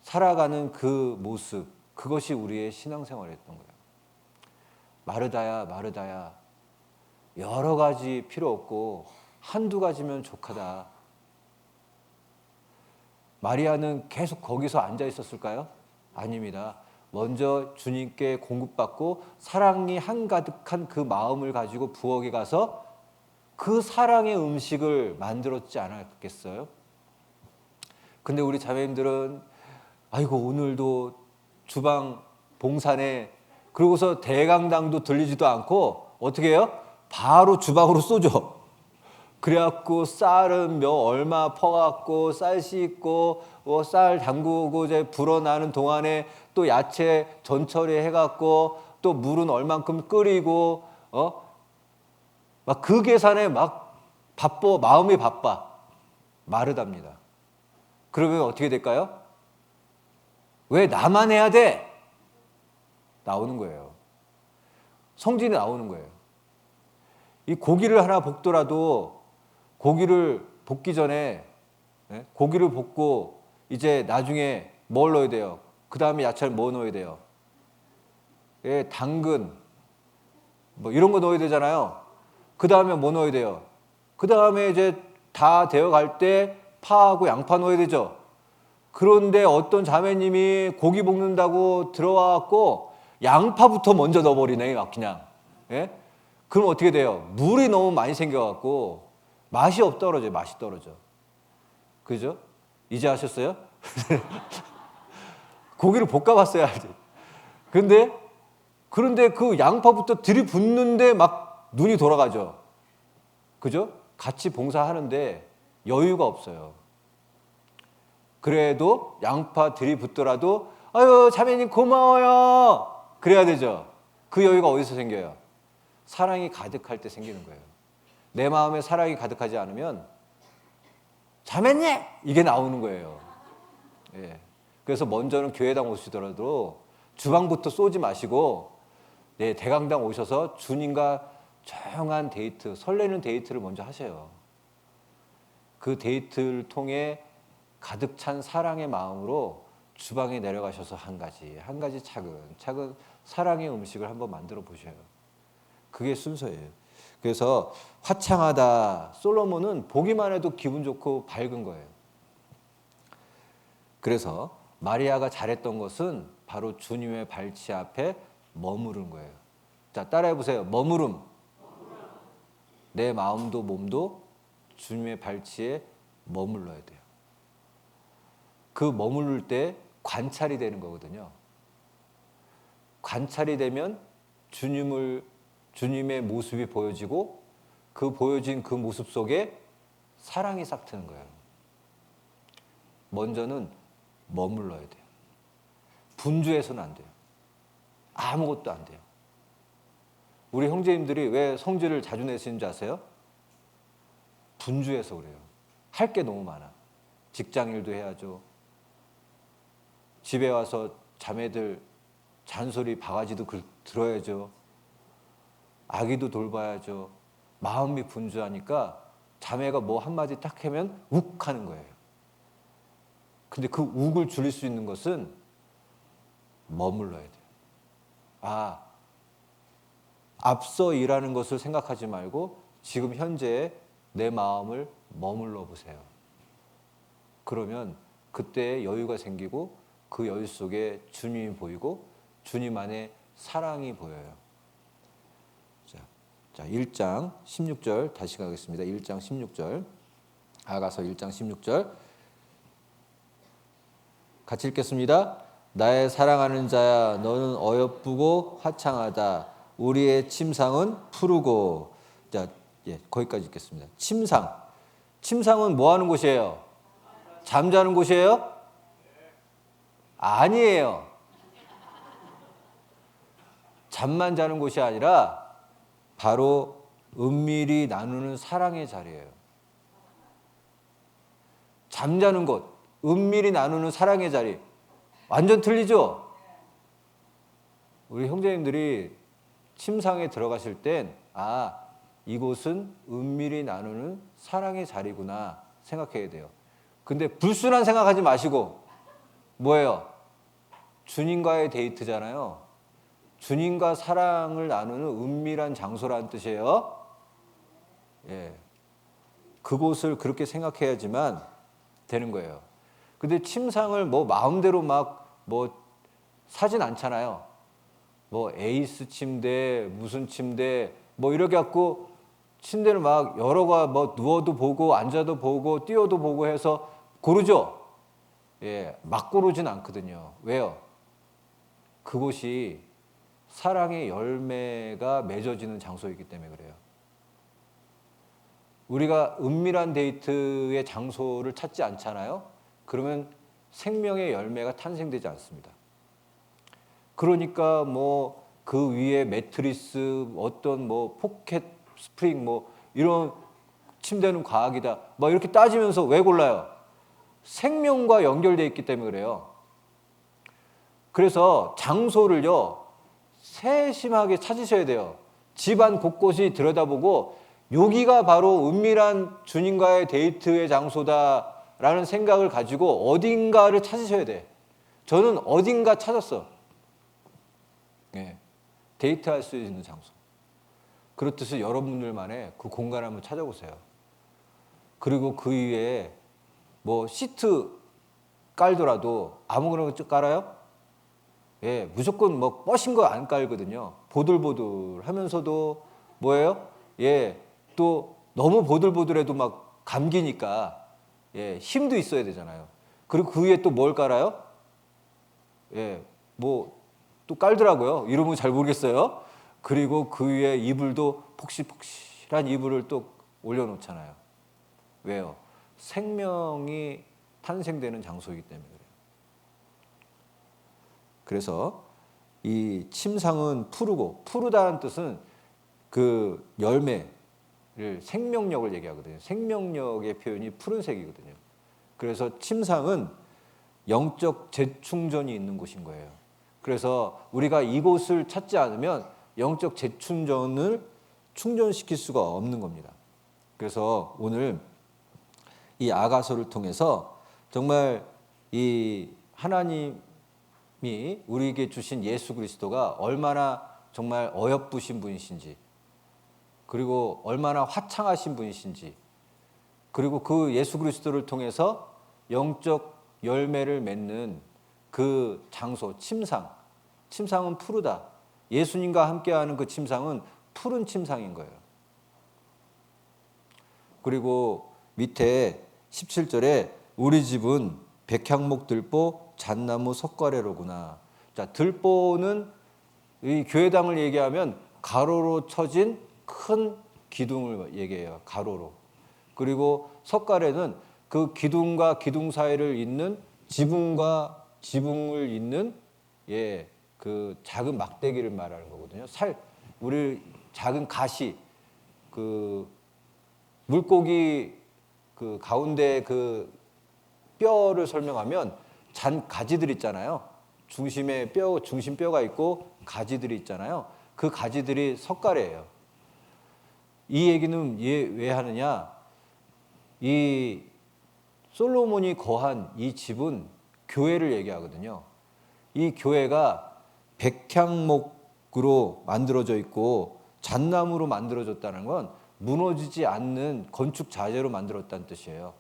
살아가는 그 모습, 그것이 우리의 신앙생활이었던 거예요. 마르다야, 마르다야, 여러 가지 필요 없고 한두 가지면 족하다. 마리아는 계속 거기서 앉아 있었을까요? 아닙니다. 먼저 주님께 공급받고 사랑이 한가득한 그 마음을 가지고 부엌에 가서 그 사랑의 음식을 만들었지 않았겠어요? 근데 우리 자매님들은 아이고 오늘도 주방 봉사네, 그러고서 대강당도 들리지도 않고 어떻게 해요? 바로 주방으로 쏘죠. 그래갖고 쌀은 얼마 퍼갖고 쌀 씻고 쌀 담그고 이제 불어나는 동안에 또 야채 전처리 해갖고 또 물은 얼만큼 끓이고 막 그 계산에 막 바빠, 마음이 바빠. 마르답니다. 그러면 어떻게 될까요? 왜 나만 해야 돼? 나오는 거예요. 성질이 나오는 거예요. 이 고기를 하나 볶더라도 고기를 볶기 전에 고기를 볶고 이제 나중에 뭘 넣어야 돼요? 그 다음에 야채를 뭐 넣어야 돼요? 당근 뭐 이런 거 넣어야 되잖아요. 그 다음에 뭐 넣어야 돼요? 그 다음에 이제 다 되어갈 때 파하고 양파 넣어야 되죠. 그런데 어떤 자매님이 고기 볶는다고 들어와갖고 양파부터 먼저 넣어버리네, 막 그냥. 예? 그럼 어떻게 돼요? 물이 너무 많이 생겨갖고 맛이 떨어져요. 맛이 떨어져. 그죠? 이제 아셨어요? 고기를 볶아봤어야 알지. 그런데 그 양파부터 들이붓는데 막 눈이 돌아가죠. 그죠? 같이 봉사하는데 여유가 없어요. 그래도 양파 들이붓더라도 아유 자매님 고마워요. 그래야 되죠. 그 여유가 어디서 생겨요? 사랑이 가득할 때 생기는 거예요. 내 마음에 사랑이 가득하지 않으면 자매님! 이게 나오는 거예요. 예. 그래서 먼저는 교회당 오시더라도 주방부터 쏘지 마시고 대강당 오셔서 주님과 조용한 데이트, 설레는 데이트를 먼저 하세요. 그 데이트를 통해 가득 찬 사랑의 마음으로 주방에 내려가셔서 한 가지 차근차근 사랑의 음식을 한번 만들어 보셔요. 그게 순서예요. 그래서 화창하다, 솔로몬은 보기만 해도 기분 좋고 밝은 거예요. 그래서 마리아가 잘했던 것은 바로 주님의 발치 앞에 머무른 거예요. 자, 따라해 보세요. 머무름. 내 마음도 몸도 주님의 발치에 머물러야 돼요. 그 머무를 때 관찰이 되는 거거든요. 관찰이 되면 주님의 모습이 보여지고 그 보여진 그 모습 속에 사랑이 싹 트는 거예요. 먼저는 머물러야 돼요. 분주해서는 안 돼요. 아무것도 안 돼요. 우리 형제님들이 왜 성질을 자주 내시는지 아세요? 분주해서 그래요. 할 게 너무 많아. 직장일도 해야죠. 집에 와서 자매들 잔소리 바가지도 들어야죠. 아기도 돌봐야죠. 마음이 분주하니까 자매가 뭐 한마디 딱 하면 욱 하는 거예요. 근데 그 욱을 줄일 수 있는 것은 머물러야 돼요. 앞서 일하는 것을 생각하지 말고 지금 현재의 내 마음을 머물러 보세요. 그러면 그때 여유가 생기고 그 여유 속에 주님이 보이고 주님 안에 사랑이 보여요. 자, 1장 16절 다시 가겠습니다. 1장 16절. 아가서 1장 16절. 같이 읽겠습니다. 나의 사랑하는 자야 너는 어여쁘고 화창하다. 우리의 침상은 푸르고. 자, 거기까지 읽겠습니다. 침상. 침상은 뭐 하는 곳이에요? 잠자는 곳이에요? 아니에요. 잠만 자는 곳이 아니라 바로 은밀히 나누는 사랑의 자리예요. 잠자는 곳, 은밀히 나누는 사랑의 자리. 완전 틀리죠? 우리 형제님들이 침상에 들어가실 땐 이곳은 은밀히 나누는 사랑의 자리구나 생각해야 돼요. 근데 불순한 생각하지 마시고 뭐예요? 주님과의 데이트잖아요. 주님과 사랑을 나누는 은밀한 장소라는 뜻이에요. 그곳을 그렇게 생각해야지만 되는 거예요. 근데 침상을 마음대로 사진 않잖아요. 에이스 침대, 무슨 침대, 이렇게 갖고 침대를 여러가 누워도 보고, 앉아도 보고, 뛰어도 보고 해서 고르죠? 막 고르진 않거든요. 왜요? 그곳이 사랑의 열매가 맺어지는 장소이기 때문에 그래요. 우리가 은밀한 데이트의 장소를 찾지 않잖아요. 그러면 생명의 열매가 탄생되지 않습니다. 그러니까 그 위에 매트리스, 어떤 포켓 스프링, 이런 침대는 과학이다. 이렇게 따지면서 왜 골라요? 생명과 연결되어 있기 때문에 그래요. 그래서 장소를요, 세심하게 찾으셔야 돼요. 집안 곳곳이 들여다보고 여기가 바로 은밀한 주님과의 데이트의 장소다라는 생각을 가지고 어딘가를 찾으셔야 돼. 저는 어딘가 찾았어. 데이트할 수 있는 장소. 그렇듯이 여러분들만의 그 공간 한번 찾아보세요. 그리고 그 위에 시트 깔더라도 아무거나 깔아요? 무조건 뻗신 거 안 깔거든요. 보들보들 하면서도 뭐예요? 또 너무 보들보들해도 감기니까 힘도 있어야 되잖아요. 그리고 그 위에 또 뭘 깔아요? 또 깔더라고요. 이름은 잘 모르겠어요. 그리고 그 위에 이불도 폭실폭실한 이불을 또 올려놓잖아요. 왜요? 생명이 탄생되는 장소이기 때문에 그래요. 그래서 이 침상은 푸르고, 푸르다는 뜻은 그 열매를, 생명력을 얘기하거든요. 생명력의 표현이 푸른색이거든요. 그래서 침상은 영적 재충전이 있는 곳인 거예요. 그래서 우리가 이곳을 찾지 않으면 영적 재충전을 충전시킬 수가 없는 겁니다. 그래서 오늘 이 아가서를 통해서 정말 이 하나님이 우리에게 주신 예수 그리스도가 얼마나 정말 어여쁘신 분이신지, 그리고 얼마나 화창하신 분이신지, 그리고 그 예수 그리스도를 통해서 영적 열매를 맺는 그 장소, 침상은 푸르다. 예수님과 함께하는 그 침상은 푸른 침상인 거예요. 그리고 밑에 17절에 우리 집은 백향목 들보 잣나무 석가래로구나. 자, 들보는 이 교회당을 얘기하면 가로로 쳐진 큰 기둥을 얘기해요. 가로로. 그리고 석가래는 그 기둥과 기둥 사이를 잇는 지붕과 지붕을 잇는 그 작은 막대기를 말하는 거거든요. 우리 작은 가시, 그 물고기 그 가운데 그 뼈를 설명하면 잔 가지들 있잖아요. 중심에 중심 뼈가 있고 가지들이 있잖아요. 그 가지들이 석가래예요. 이 얘기는 왜 하느냐? 이 솔로몬이 거한 이 집은 교회를 얘기하거든요. 이 교회가 백향목으로 만들어져 있고 잣나무로 만들어졌다는 건 무너지지 않는 건축 자재로 만들었다는 뜻이에요.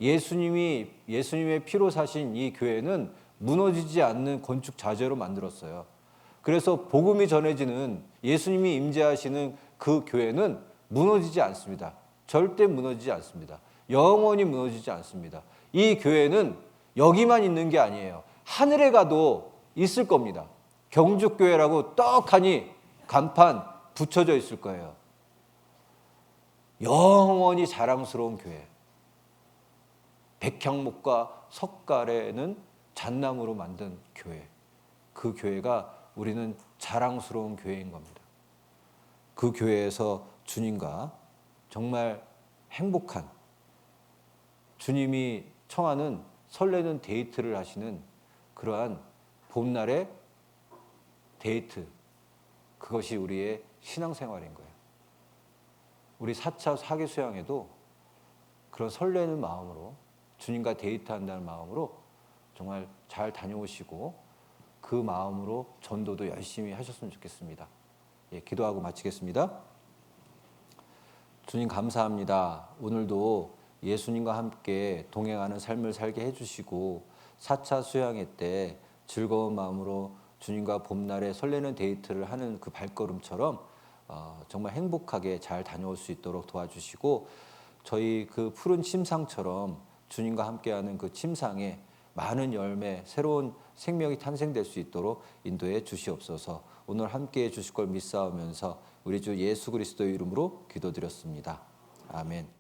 예수님의 피로 사신 이 교회는 무너지지 않는 건축 자재로 만들었어요. 그래서 복음이 전해지는, 예수님이 임재하시는 그 교회는 무너지지 않습니다. 절대 무너지지 않습니다. 영원히 무너지지 않습니다. 이 교회는 여기만 있는 게 아니에요. 하늘에 가도 있을 겁니다. 경주교회라고 떡하니 간판 붙여져 있을 거예요. 영원히 자랑스러운 교회. 백향목과 석가래는 잣나무로 만든 교회. 그 교회가 우리는 자랑스러운 교회인 겁니다. 그 교회에서 주님과 정말 행복한, 주님이 청하는 설레는 데이트를 하시는 그러한 봄날의 데이트, 그것이 우리의 신앙생활인 거예요. 우리 4차 사계 수양에도 그런 설레는 마음으로 주님과 데이트한다는 마음으로 정말 잘 다녀오시고 그 마음으로 전도도 열심히 하셨으면 좋겠습니다. 예, 기도하고 마치겠습니다. 주님 감사합니다. 오늘도 예수님과 함께 동행하는 삶을 살게 해주시고 4차 수양회 때 즐거운 마음으로 주님과 봄날에 설레는 데이트를 하는 그 발걸음처럼 정말 행복하게 잘 다녀올 수 있도록 도와주시고 저희 그 푸른 침상처럼 주님과 함께하는 그 침상에 많은 열매, 새로운 생명이 탄생될 수 있도록 인도해 주시옵소서. 오늘 함께해 주실 걸 믿사오면서 우리 주 예수 그리스도의 이름으로 기도드렸습니다. 아멘.